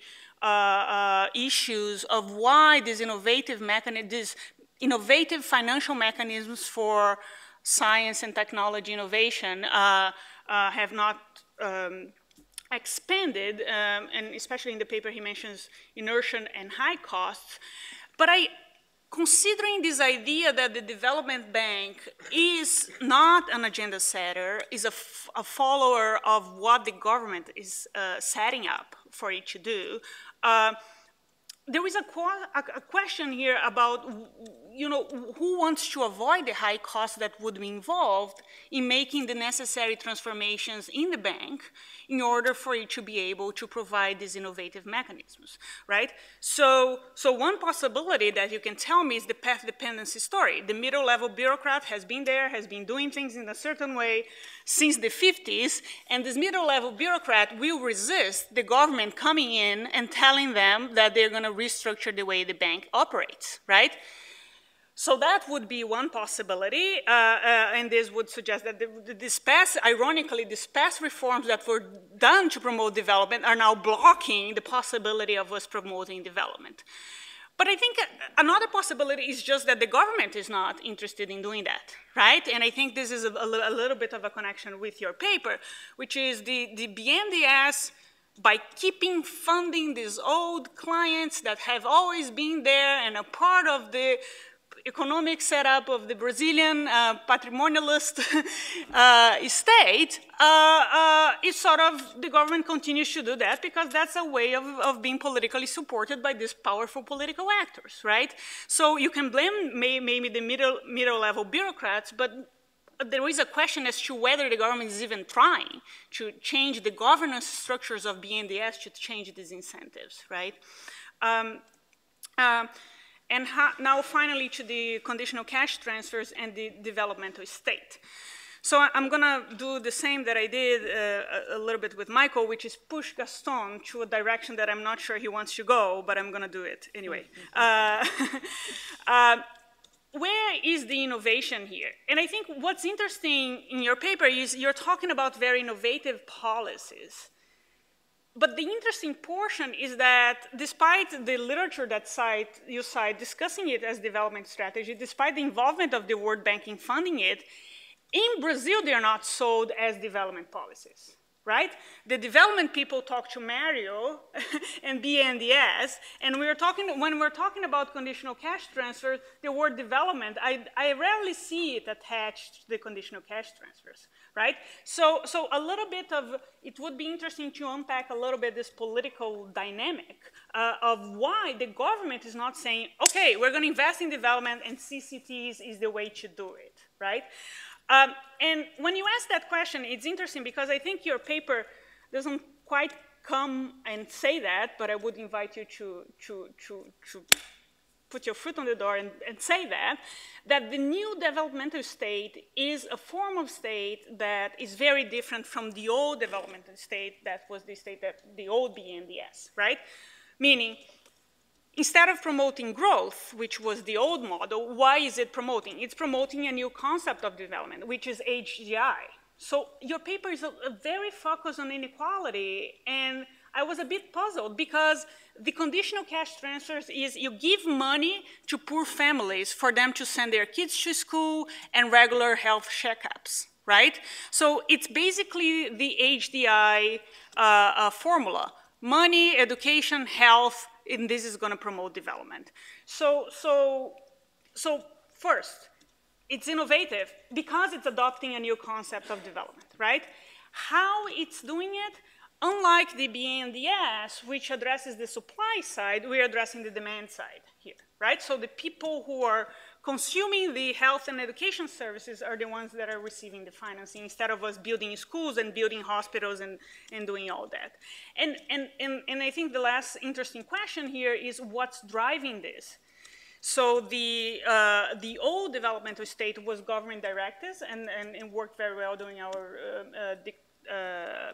S7: issues of why these innovative mechanisms, innovative financial mechanisms for science and technology innovation have not expanded, and especially in the paper he mentions inertia and high costs. But considering this idea that the development bank is not an agenda setter, is a follower of what the government is setting up for it to do, there is a question here about, who wants to avoid the high costs that would be involved in making the necessary transformations in the bank in order for it to be able to provide these innovative mechanisms, right? So one possibility that you can tell me is the path dependency story. The middle-level bureaucrat has been there, has been doing things in a certain way since the 50s, and this middle-level bureaucrat will resist the government coming in and telling them that they're going to restructure the way the bank operates, right? So that would be one possibility, and this would suggest that ironically, these past reforms that were done to promote development are now blocking the possibility of us promoting development. But I think another possibility is just that the government is not interested in doing that, right? And I think this is a little bit of a connection with your paper, which is the BNDES, by keeping funding these old clients that have always been there and a part of the economic setup of the Brazilian patrimonialist state, it's sort of, the government continues to do that because that's a way of being politically supported by these powerful political actors, right? So you can blame maybe the middle-level bureaucrats, but there is a question as to whether the government is even trying to change the governance structures of BNDES to change these incentives, right? Now finally to the conditional cash transfers and the developmental state. So I'm gonna do the same that I did a little bit with Michael, which is push Gaston to a direction that I'm not sure he wants to go, but I'm gonna do it anyway. Where is the innovation here? And I think what's interesting in your paper is you're talking about very innovative policies. But the interesting portion is that despite the literature that you cite discussing it as development strategy, despite the involvement of the World Bank in funding it, in Brazil, they're not sold as development policies, right? The development people talk to Mario and BNDES, and when we're talking about conditional cash transfers, the word development, I rarely see it attached to the conditional cash transfers, right? So a little bit of, it would be interesting to unpack a little bit this political dynamic of why the government is not saying, okay, we're gonna invest in development and CCTs is the way to do it, right? And when you ask that question, it's interesting because I think your paper doesn't quite come and say that, but I would invite you to put your foot on the door and say that the new developmental state is a form of state that is very different from the old developmental state that was the state that the old BNDES, right? Meaning, instead of promoting growth, which was the old model, why is it promoting? It's promoting a new concept of development, which is HDI. So your paper is very focused on inequality, and I was a bit puzzled because the conditional cash transfers is you give money to poor families for them to send their kids to school and regular health checkups, right? So it's basically the HDI formula. Money, education, health, and this is going to promote development. So first, it's innovative because it's adopting a new concept of development, right? How it's doing it, unlike the BNDES, which addresses the supply side, we're addressing the demand side here, right? So the people who are consuming the health and education services are the ones that are receiving the financing instead of us building schools and building hospitals and doing all that. And I think the last interesting question here is what's driving this? So the old developmental state was government directives and worked very well during our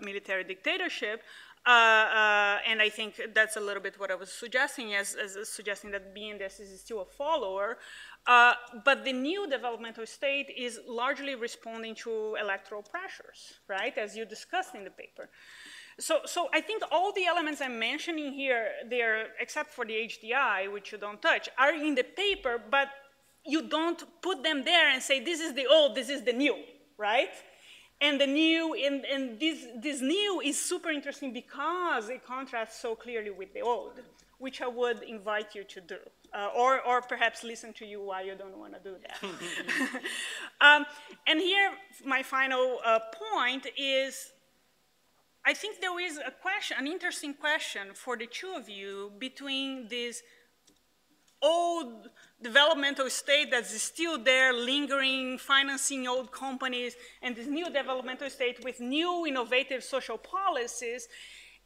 S7: military dictatorship. And I think that's a little bit what I was suggesting, as suggesting that BNDES is still a follower. But the new developmental state is largely responding to electoral pressures, right, as you discussed in the paper. So I think all the elements I'm mentioning here, they're, except for the HDI, which you don't touch, are in the paper, but you don't put them there and say, this is the old, this is the new, right? And the new, and this new is super interesting because it contrasts so clearly with the old, which I would invite you to do, or perhaps listen to you why you don't want to do that. And here, my final point is, I think there is a question, an interesting question for the two of you between this old developmental state that's still there, lingering, financing old companies, and this new developmental state with new innovative social policies.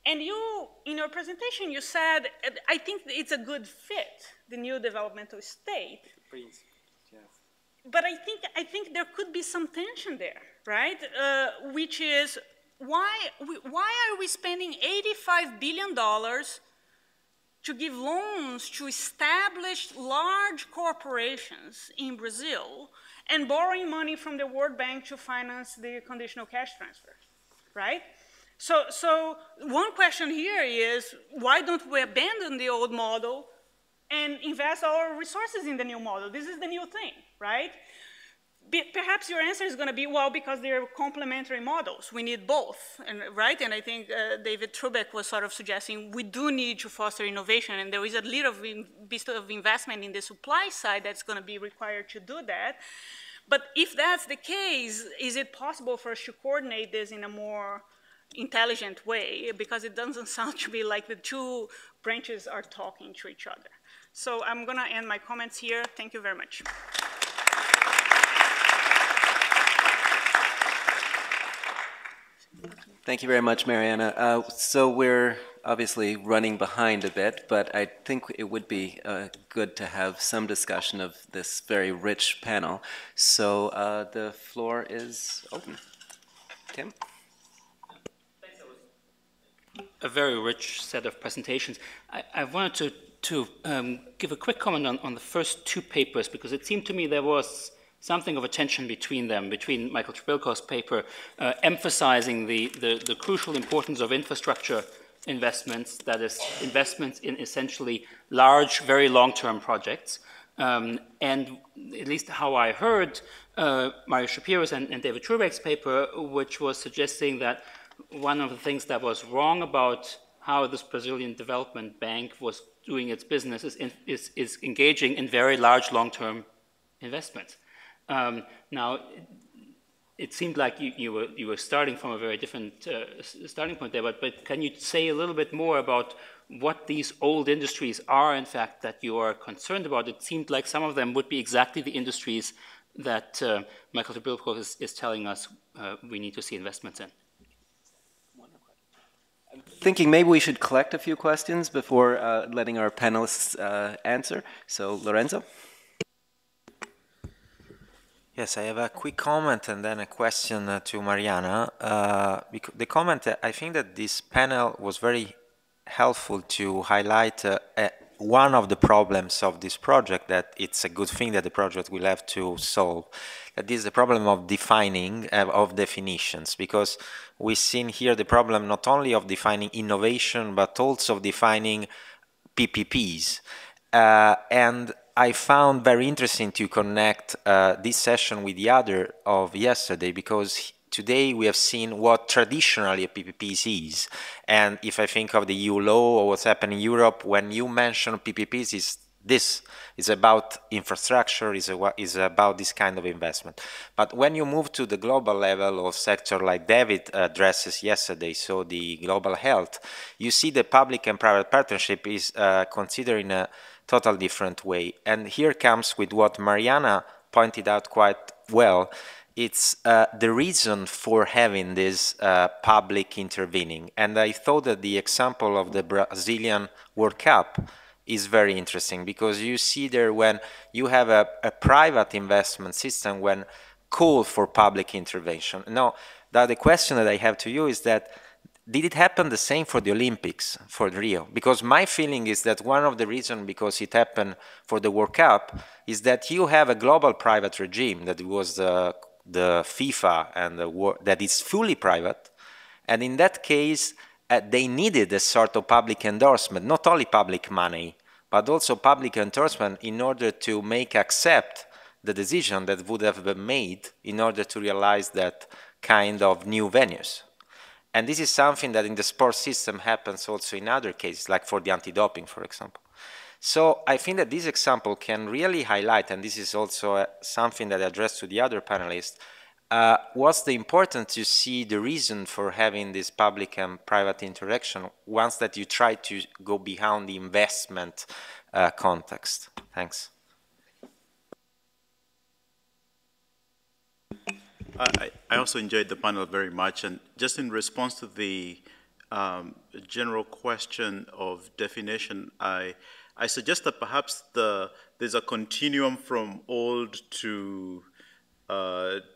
S7: And you, in your presentation, you said, I think it's a good fit, the new developmental state.
S5: Prince, yes.
S7: But I think there could be some tension there, right? Which is, why are we spending $85 billion to give loans to established large corporations in Brazil and borrowing money from the World Bank to finance the conditional cash transfer, right? So one question here is, why don't we abandon the old model and invest our resources in the new model? This is the new thing, right? Perhaps your answer is going to be, well, because they're complementary models. We need both, right? And I think David Trubek was sort of suggesting we do need to foster innovation, and there is a little bit of investment in the supply side that's going to be required to do that. But if that's the case, is it possible for us to coordinate this in a more intelligent way? Because it doesn't sound to me like the two branches are talking to each other. So I'm going to end my comments here. Thank you very much.
S2: Thank you very much, Mariana. So we're obviously running behind a bit, but I think it would be good to have some discussion of this very rich panel. So the floor is open. Tim?
S8: A very rich set of presentations. I wanted to give a quick comment on the first two papers, because it seemed to me there was something of a tension between them, between Michael Trebilcock's paper emphasizing the crucial importance of infrastructure investments, that is, investments in essentially large, very long-term projects. And at least how I heard Mario Schapiro's and David Trubek's paper, which was suggesting that one of the things that was wrong about how this Brazilian Development Bank was doing its business is engaging in very large long-term investments. Now, it seemed like you were starting from a very different starting point there, but can you say a little bit more about what these old industries are, in fact, that you are concerned about? It seemed like some of them would be exactly the industries that Michael Trebilcock is telling us we need to see investments in.
S2: I'm thinking maybe we should collect a few questions before letting our panelists answer. So, Lorenzo?
S9: Yes, I have a quick comment and then a question to Mariana. The comment, I think that this panel was very helpful to highlight one of the problems of this project, that it's a good thing that the project will have to solve. That is the problem of defining, of definitions, because we've seen here the problem not only of defining innovation, but also of defining PPPs. And I found very interesting to connect this session with the other of yesterday, because today we have seen what traditionally a PPP is. And if I think of the EU law or what's happening in Europe, when you mention PPPs, this is about infrastructure, is about this kind of investment. But when you move to the global level of sector like David addresses yesterday, so the global health, you see the public and private partnership is considered in a total different way. And here comes with what Mariana pointed out quite well. It's the reason for having this public intervening. And I thought that the example of the Brazilian World Cup is very interesting, because you see there when you have a private investment system when call for public intervention. Now, the question that I have to you is that, did it happen the same for the Olympics, for Rio? Because my feeling is that one of the reasons because it happened for the World Cup is that you have a global private regime that was the FIFA and that is fully private, and in that case they needed a sort of public endorsement, not only public money, but also public endorsement in order to accept the decision that would have been made in order to realize that kind of new venues. And this is something that in the sports system happens also in other cases, like for the anti-doping, for example. So I think that this example can really highlight, and this is also something that I addressed to the other panelists, what's the importance to see the reason for having this public and private interaction once that you try to go beyond the investment context. Thanks.
S10: I also enjoyed the panel very much, and just in response to the general question of definition, I suggest that perhaps there's a continuum from old to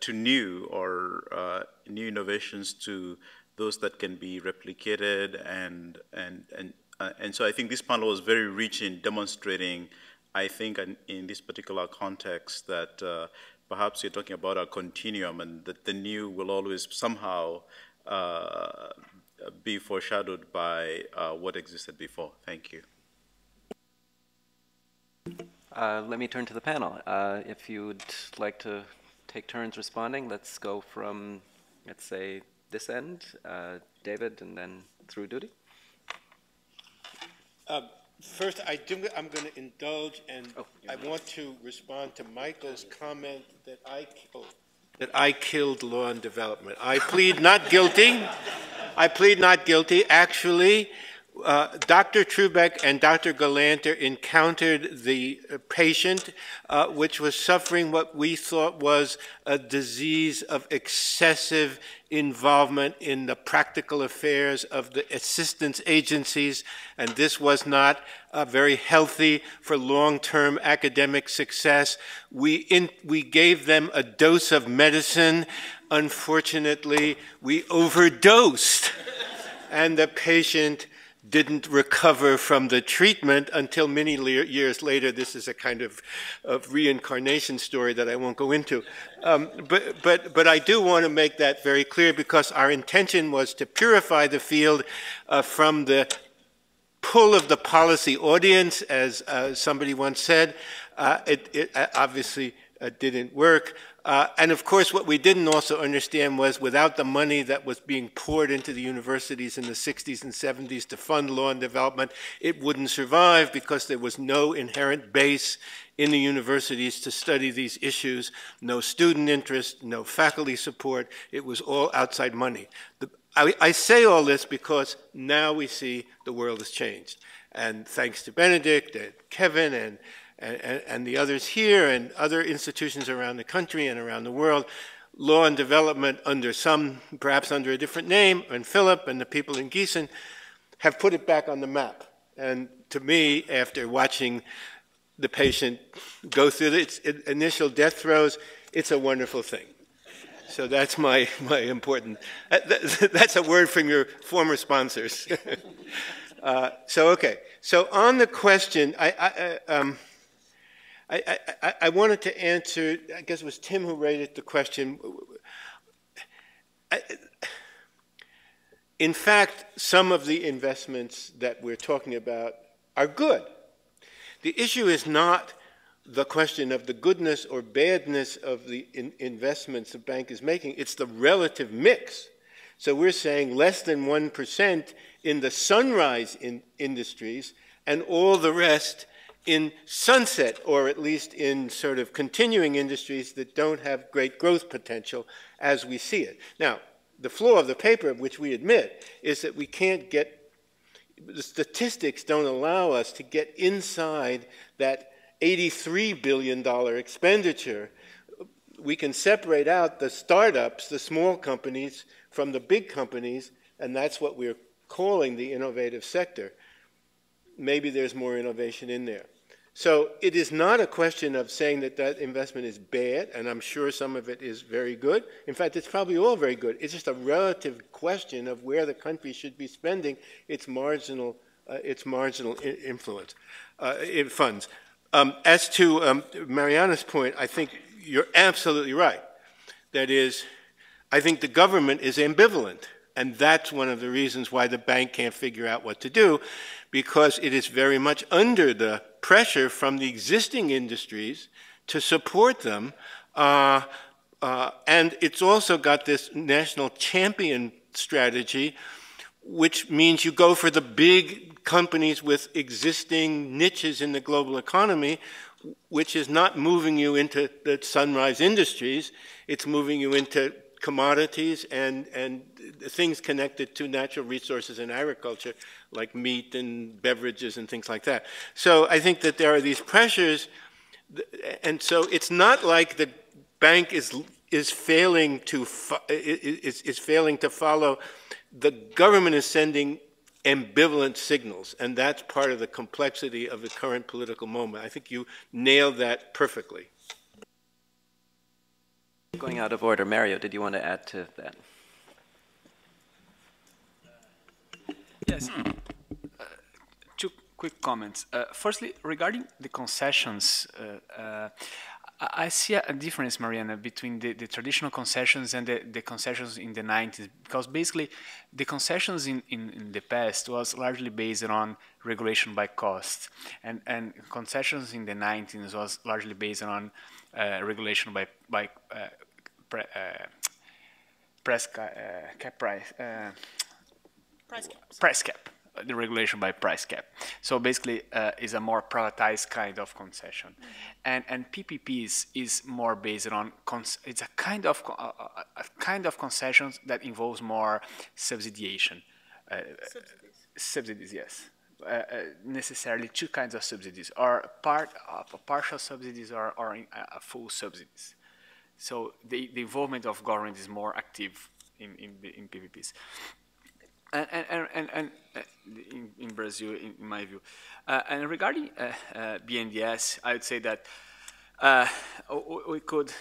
S10: new, or new innovations to those that can be replicated, and so I think this panel was very rich in demonstrating, I think, in this particular context, that perhaps you're talking about a continuum, and that the new will always somehow be foreshadowed by what existed before. Thank you.
S2: Let me turn to the panel. If you'd like to take turns responding, let's go from, let's say, this end, David, and then through Dudi.
S4: First, I'm going to indulge, and I want to respond to Michael's comment that I killed law and development. I plead not guilty. I plead not guilty. Actually, Dr. Trubek and Dr. Galanter encountered the patient, which was suffering what we thought was a disease of excessive involvement in the practical affairs of the assistance agencies, and this was not very healthy for long-term academic success. We gave them a dose of medicine. Unfortunately, we overdosed, and the patient didn't recover from the treatment until many years later. This is a kind of reincarnation story that I won't go into. But I do want to make that very clear, because our intention was to purify the field from the pull of the policy audience, as somebody once said. It obviously didn't work. And of course, what we didn't also understand was, without the money that was being poured into the universities in the 60s and 70s to fund law and development, it wouldn't survive, because there was no inherent base in the universities to study these issues, no student interest, no faculty support. It was all outside money. I say all this because now we see the world has changed. And thanks to Benedict and Kevin and the others here and other institutions around the country and around the world, law and development under perhaps under a different name, and Philip and the people in Gießen have put it back on the map. And to me, after watching the patient go through its initial death throes, it's a wonderful thing. So that's my important, that's a word from your former sponsors. Okay. So on the question, I wanted to answer, I guess it was Tim who raised the question. In fact, some of the investments that we're talking about are good. The issue is not the question of the goodness or badness of the investments the bank is making. It's the relative mix. So we're saying less than 1% in the sunrise industries, and all the rest in sunset, or at least in sort of continuing industries that don't have great growth potential as we see it. Now, the flaw of the paper, which we admit, is that we can't get, the statistics don't allow us to get inside that $83 billion expenditure. We can separate out the startups, the small companies, from the big companies, and that's what we're calling the innovative sector. Maybe there's more innovation in there. So it is not a question of saying that that investment is bad, and I'm sure some of it is very good. In fact, it's probably all very good. It's just a relative question of where the country should be spending its marginal influence in funds. As to Mariana's point, I think you're absolutely right. That is, I think the government is ambivalent, and that's one of the reasons why the bank can't figure out what to do, because it is very much under the pressure from the existing industries to support them, and it's also got this national champion strategy, which means you go for the big companies with existing niches in the global economy, which is not moving you into the sunrise industries. It's moving you into commodities and things connected to natural resources and agriculture, like meat and beverages and things like that. So I think that there are these pressures, and so it's not like the bank is failing to follow. The government is sending ambivalent signals, and that's part of the complexity of the current political moment. I think you nailed that perfectly.
S2: Going out of order, Mario, did you want to add to that?
S11: Yes. Two quick comments. Firstly, regarding the concessions, I see a difference, Mariana, between the traditional concessions and the concessions in the 90s, because basically the concessions in the past was largely based on regulation by cost, and concessions in the 90s was largely based on regulation by price cap. The regulation by price cap. So basically is a more privatized kind of concession. And PPPs is more based on, it's a kind of concessions that involves more subsidiation. Subsidies, yes. Necessarily two kinds of subsidies, or partial subsidies or full subsidies. So the involvement of government is more active in PPPs. And in Brazil, in my view. And regarding BNDES, I would say that we could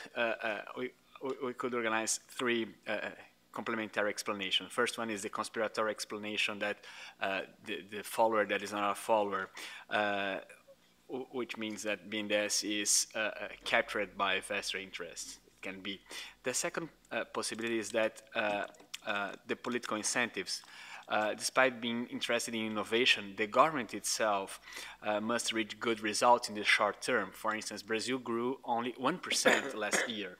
S11: organize three complementary explanations. First one is the conspiratory explanation that the follower that is not a follower, which means that BNDES is captured by investor interests. It can be. The second possibility is that the political incentives, despite being interested in innovation, the government itself must reach good results in the short term. For instance, Brazil grew only 1% last year.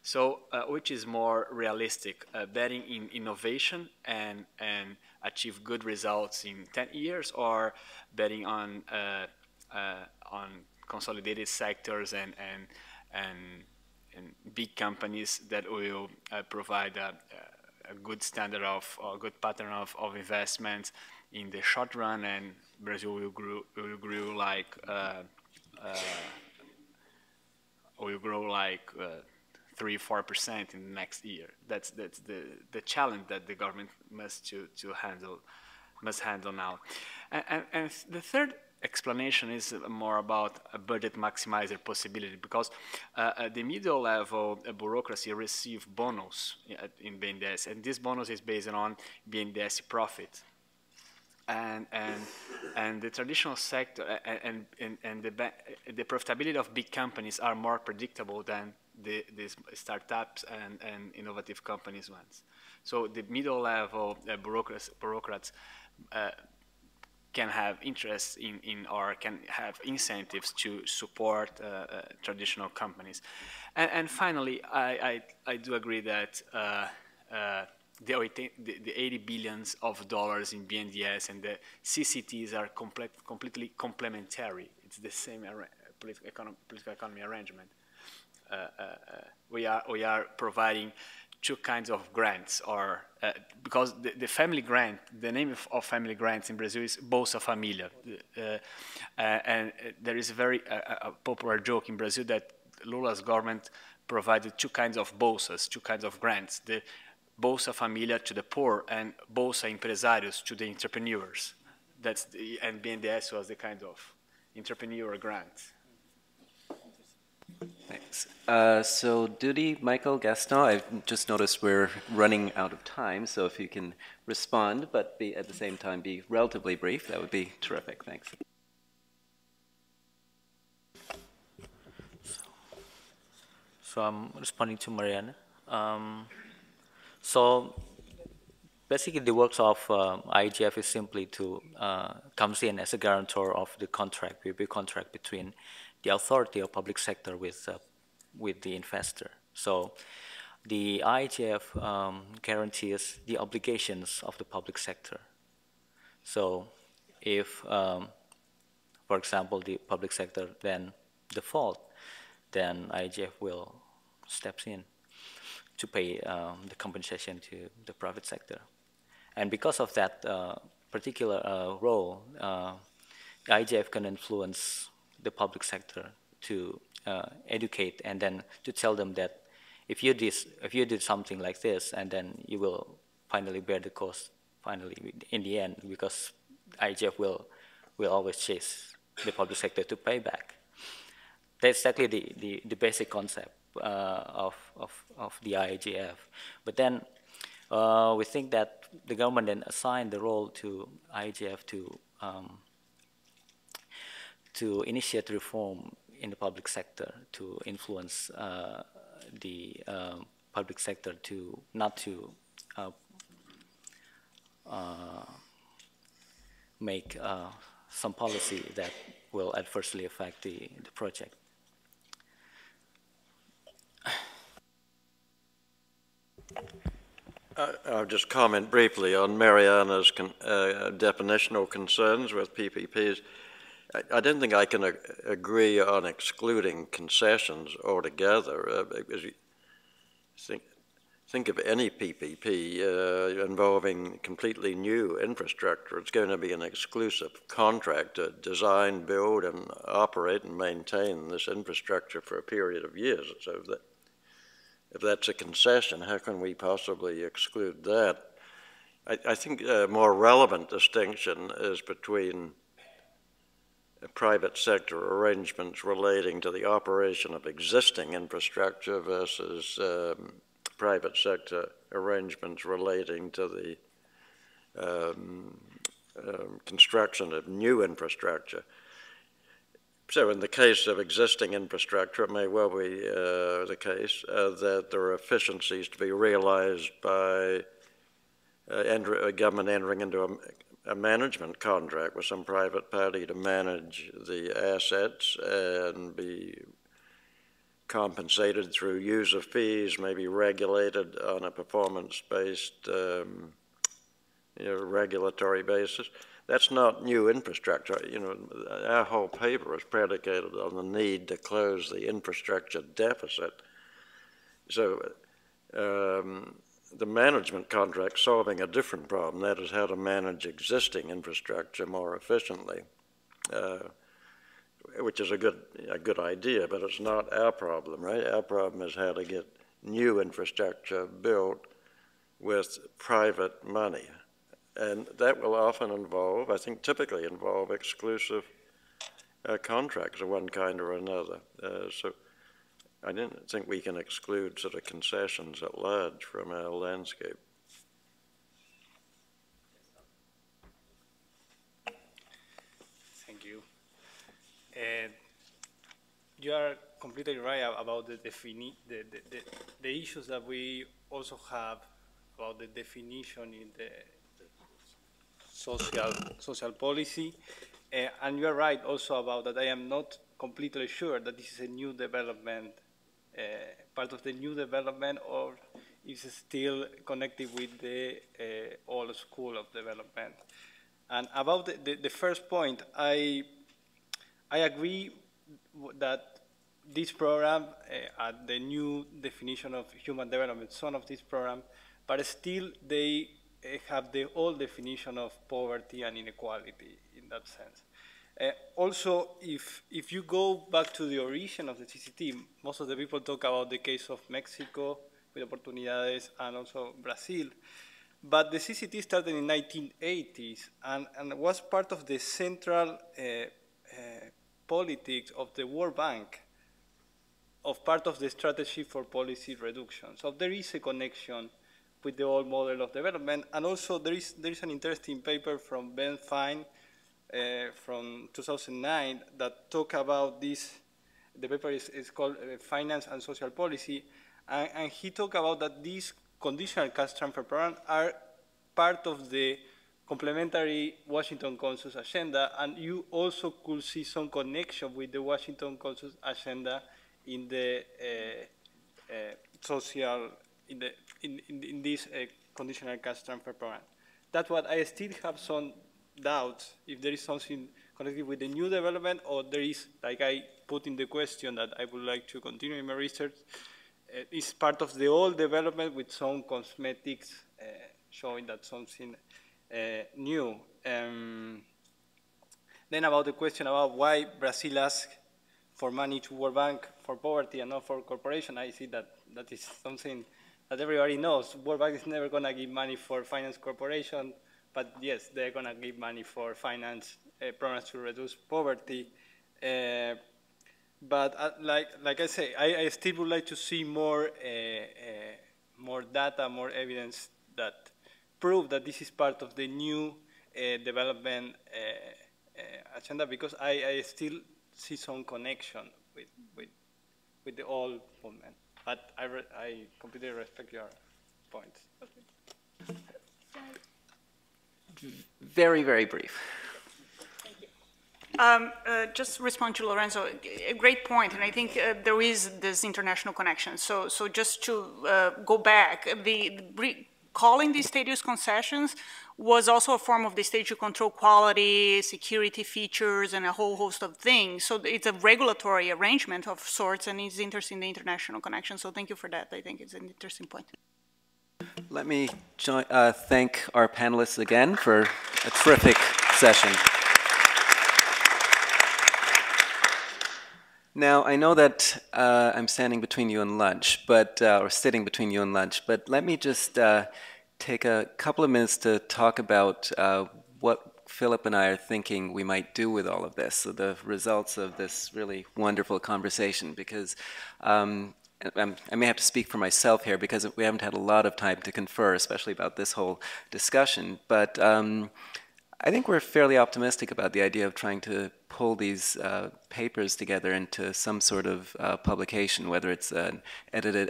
S11: So, which is more realistic, betting in innovation and achieve good results in 10 years, or betting on consolidated sectors and big companies that will provide a good standard of, or good pattern of investment in the short run, and Brazil will grow like 3-4% in the next year. That's the challenge that the government must handle now. And the third explanation is more about a budget maximizer possibility, because the middle level bureaucracy receive bonus in BNDES, and this bonus is based on BNDES profit. And the traditional sector and the profitability of big companies are more predictable than the startups and innovative companies ones. So the middle level bureaucrats can have interest in or can have incentives to support traditional companies. And finally, I do agree that the $80 billion in BNDES and the CCTs are completely complementary. It's the same political economy arrangement. We are providing two kinds of grants, or because the family grant, the name of family grants in Brazil is Bolsa Família, and there is a very popular joke in Brazil that Lula's government provided two kinds of bolsas, two kinds of grants: the Bolsa Família to the poor and Bolsa Empresários to the entrepreneurs. And BNDES was the kind of entrepreneur grant.
S2: Thanks. So Dudi, Michael, Gaston, I've just noticed we're running out of time, so if you can respond, but at the same time be relatively brief, that would be terrific. Thanks.
S6: So I'm responding to Mariana. So basically the works of IGF is simply to comes in as a guarantor of the contract, PPP contract between the authority or public sector with the investor. So the IGF guarantees the obligations of the public sector. So if, for example, the public sector then default, then IGF will steps in to pay the compensation to the private sector. And because of that particular role, IGF can influence the public sector to educate and then to tell them that if you did something like this, and then you will finally bear the cost finally in the end, because IGF will always chase the public sector to pay back. That's exactly the basic concept of the IGF. But then we think that the government then assigned the role to IGF to initiate reform in the public sector, to influence the public sector to not to make some policy that will adversely affect the project.
S1: I'll just comment briefly on Mariana's definitional concerns with PPPs. I don't think I can agree on excluding concessions altogether, because think of any PPP involving completely new infrastructure. It's going to be an exclusive contract to design, build, and operate and maintain this infrastructure for a period of years. So if that's a concession, how can we possibly exclude that? I think a more relevant distinction is between private sector arrangements relating to the operation of existing infrastructure versus private sector arrangements relating to the construction of new infrastructure. So in the case of existing infrastructure, it may well be the case that there are efficiencies to be realized by a government entering into a management contract with some private party to manage the assets and be compensated through user fees, maybe regulated on a performance-based regulatory basis. That's not new infrastructure. Our whole paper is predicated on the need to close the infrastructure deficit. So the management contract solving a different problem, that is how to manage existing infrastructure more efficiently, which is a good idea, but it's not our problem, right? Our problem is how to get new infrastructure built with private money. And that will often involve, I think typically involve exclusive contracts of one kind or another. So I didn't think we can exclude sort of concessions at large from our landscape.
S5: Thank you. You are completely right about the issues that we also have about the definition in the social policy. And you are right also about that I am not completely sure that this is a new development, part of the new development, or is it still connected with the old school of development. And about the first point, I agree that this program, the new definition of human development, some of this program, but still they have the old definition of poverty and inequality in that sense. Also, if you go back to the origin of the CCT, most of the people talk about the case of Mexico with Oportunidades and also Brazil, but the CCT started in the 1980s and was part of the central politics of the World Bank, of part of the strategy for policy reduction. So there is a connection with the old model of development, and also there is an interesting paper from Ben Fine from 2009 that talk about this. The paper is called Finance and Social Policy, and he talked about that these conditional cash transfer programs are part of the complementary Washington Consensus agenda, and you also could see some connection with the Washington Consensus agenda in the in this conditional cash transfer program. That's what I still have some doubts if there is something connected with the new development, or there is, like I put in the question that I would like to continue in my research, is part of the old development with some cosmetics showing that something new. Then about the question about why Brazil asked for money to World Bank for poverty and not for corporation, I see that that is something that everybody knows. World Bank is never going to give money for finance corporation, but yes, they're going to give money for finance programs to reduce poverty. But like I say, I still would like to see more more data, more evidence that prove that this is part of the new development agenda, because I still see some connection with the old movement. But I completely respect your points. Okay.
S2: Very, very brief.
S7: Just respond to Lorenzo, a great point, and I think there is this international connection. So just to go back, calling these state use concessions was also a form of the state to control quality, security features, and a whole host of things. So it's a regulatory arrangement of sorts, and it's interesting, the international connection. So thank you for that. I think it's an interesting point.
S2: Let me thank our panelists again for a terrific session. Now, I know that I'm standing between you and lunch, or sitting between you and lunch, but let me just take a couple of minutes to talk about what Philip and I are thinking we might do with all of this, so the results of this really wonderful conversation, because I may have to speak for myself here because we haven't had a lot of time to confer, especially about this whole discussion, but I think we're fairly optimistic about the idea of trying to pull these papers together into some sort of publication, whether it's an edited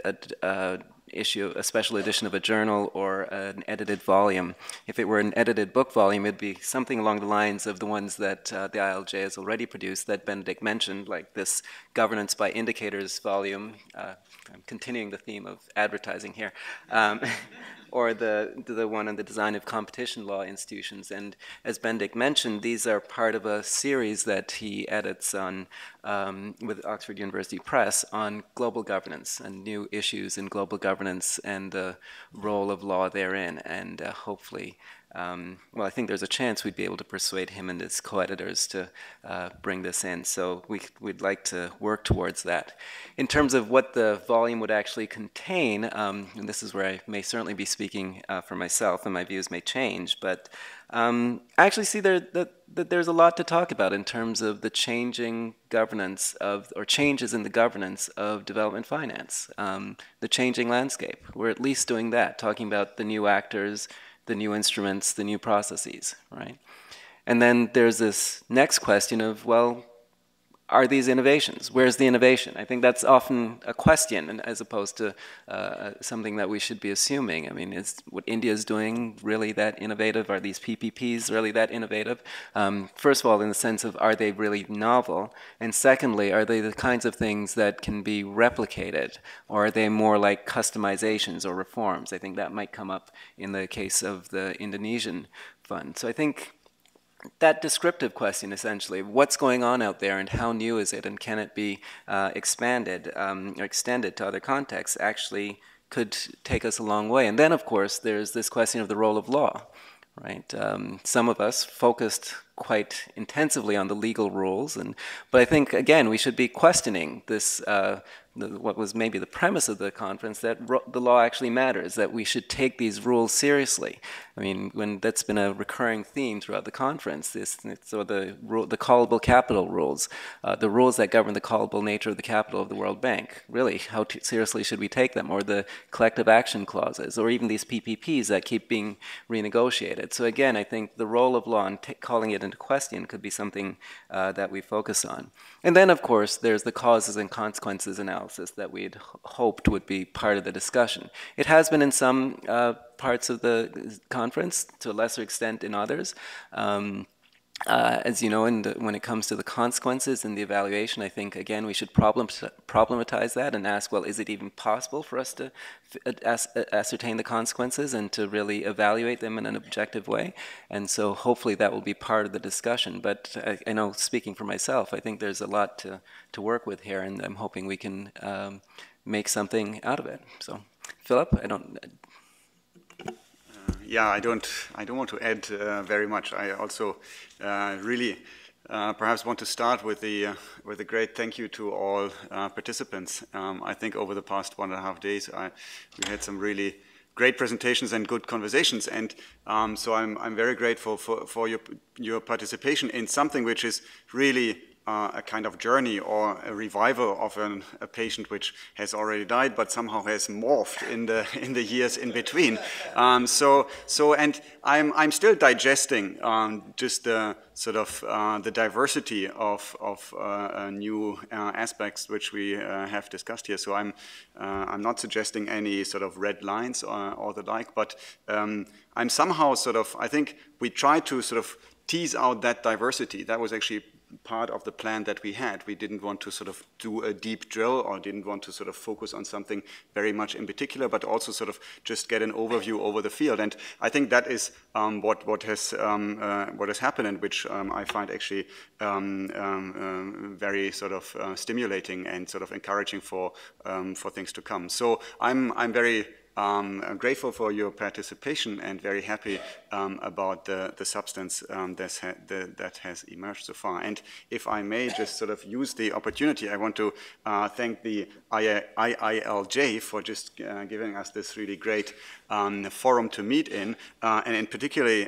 S2: issue, a special edition of a journal, or an edited volume. If it were an edited book volume, it'd be something along the lines of the ones that the ILJ has already produced that Benedict mentioned, like this Governance by Indicators volume. I'm continuing the theme of advertising here. Or the one on the design of competition law institutions. And as Benedict mentioned, these are part of a series that he edits on with Oxford University Press on global governance and new issues in global governance and the role of law therein. And hopefully, well, I think there's a chance we'd be able to persuade him and his co-editors to bring this in. So we'd like to work towards that. In terms of what the volume would actually contain, and this is where I may certainly be speaking for myself, and my views may change, but I actually see that there's a lot to talk about in terms of the changing governance of, or changes in the governance of development finance, the changing landscape. We're at least doing that, talking about the new actors, the new instruments, the new processes, right? And then there's this next question of, well, are these innovations? Where's the innovation? I think that's often a question as opposed to something that we should be assuming. I mean, is what India is doing really that innovative? Are these PPPs really that innovative? First of all, in the sense of, are they really novel? And secondly, are they the kinds of things that can be replicated? Or are they more like customizations or reforms? I think that might come up in the case of the Indonesian fund. So I think that descriptive question, essentially, what's going on out there and how new is it and can it be expanded or extended to other contexts, actually could take us a long way. And then, of course, there's this question of the role of law, right? Some of us focused quite intensively on the legal rules, but I think, again, we should be questioning this, what was maybe the premise of the conference, that the law actually matters, that we should take these rules seriously. I mean, that's been a recurring theme throughout the conference, so the callable capital rules, the rules that govern the callable nature of the capital of the World Bank. Really, how seriously should we take them? Or the collective action clauses, or even these PPPs that keep being renegotiated. So again, I think the role of law and calling it into question could be something that we focus on. And then, of course, there's the causes and consequences analysis that we'd hoped would be part of the discussion. It has been in some parts of the conference, to a lesser extent in others. As you know, when it comes to the consequences and the evaluation, I think, again, we should problematize that and ask, well, is it even possible for us to ascertain the consequences and to really evaluate them in an objective way? And so hopefully that will be part of the discussion. But I know, speaking for myself, I think there's a lot to work with here, and I'm hoping we can make something out of it. So, Philip, I don't...
S12: Yeah, I don't want to add very much. I also really perhaps want to start with a great thank you to all participants. I think over the past 1.5 days, we had some really great presentations and good conversations, and so I'm very grateful for your participation in something which is really a kind of journey or a revival of a patient which has already died but somehow has morphed in the years in between. And I'm still digesting just the sort of the diversity of new aspects which we have discussed here. So I'm not suggesting any sort of red lines or the like, but I'm somehow sort of, I think we tried to sort of tease out that diversity. That was actually part of the plan that we had. We didn't want to sort of do a deep drill or didn't want to sort of focus on something very much in particular, but also sort of just get an overview over the field. And I think that is what has happened, and which I find actually very sort of stimulating and sort of encouraging for things to come. So I'm very grateful for your participation and very happy about the substance that has emerged so far. And if I may just sort of use the opportunity, I want to thank the IILJ for just giving us this really great forum to meet in, and in particular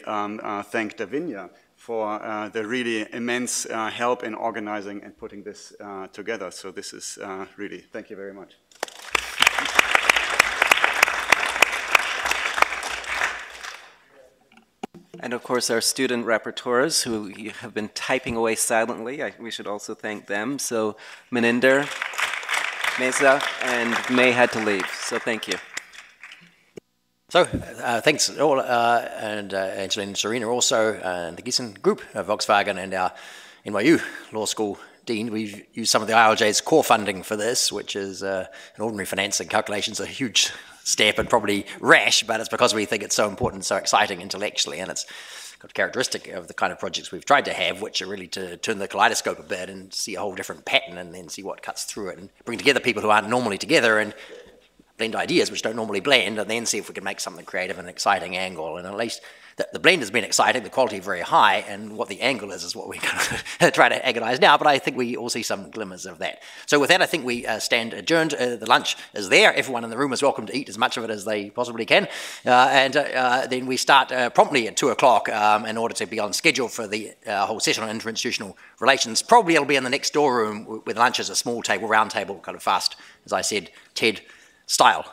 S12: thank Davinia for the really immense help in organizing and putting this together. So this is really, thank you very much.
S2: And of course, our student rapporteurs who have been typing away silently. We should also thank them. So Meninder, Mesa, and May had to leave. So thank you.
S13: So thanks all, and Angelina and Serena also, and the Gissen group, Volkswagen, and our NYU Law School Dean. We've used some of the ILJ's core funding for this, which is an ordinary financing calculations, a huge step and probably rash, but it's because we think it's so important, so exciting intellectually, and it's got a characteristic of the kind of projects we've tried to have, which are really to turn the kaleidoscope a bit and see a whole different pattern and then see what cuts through it and bring together people who aren't normally together and blend ideas which don't normally blend, and then see if we can make something creative and exciting angle. And at least the blend has been exciting, the quality very high, and what the angle is what we're going to try to agonize now, but I think we all see some glimmers of that. So with that, I think we stand adjourned. The lunch is there. Everyone in the room is welcome to eat as much of it as they possibly can. And then we start promptly at 2 o'clock in order to be on schedule for the whole session on interinstitutional relations. Probably it'll be in the next door room with lunch as a small table, round table, kind of fast, as I said, TED style.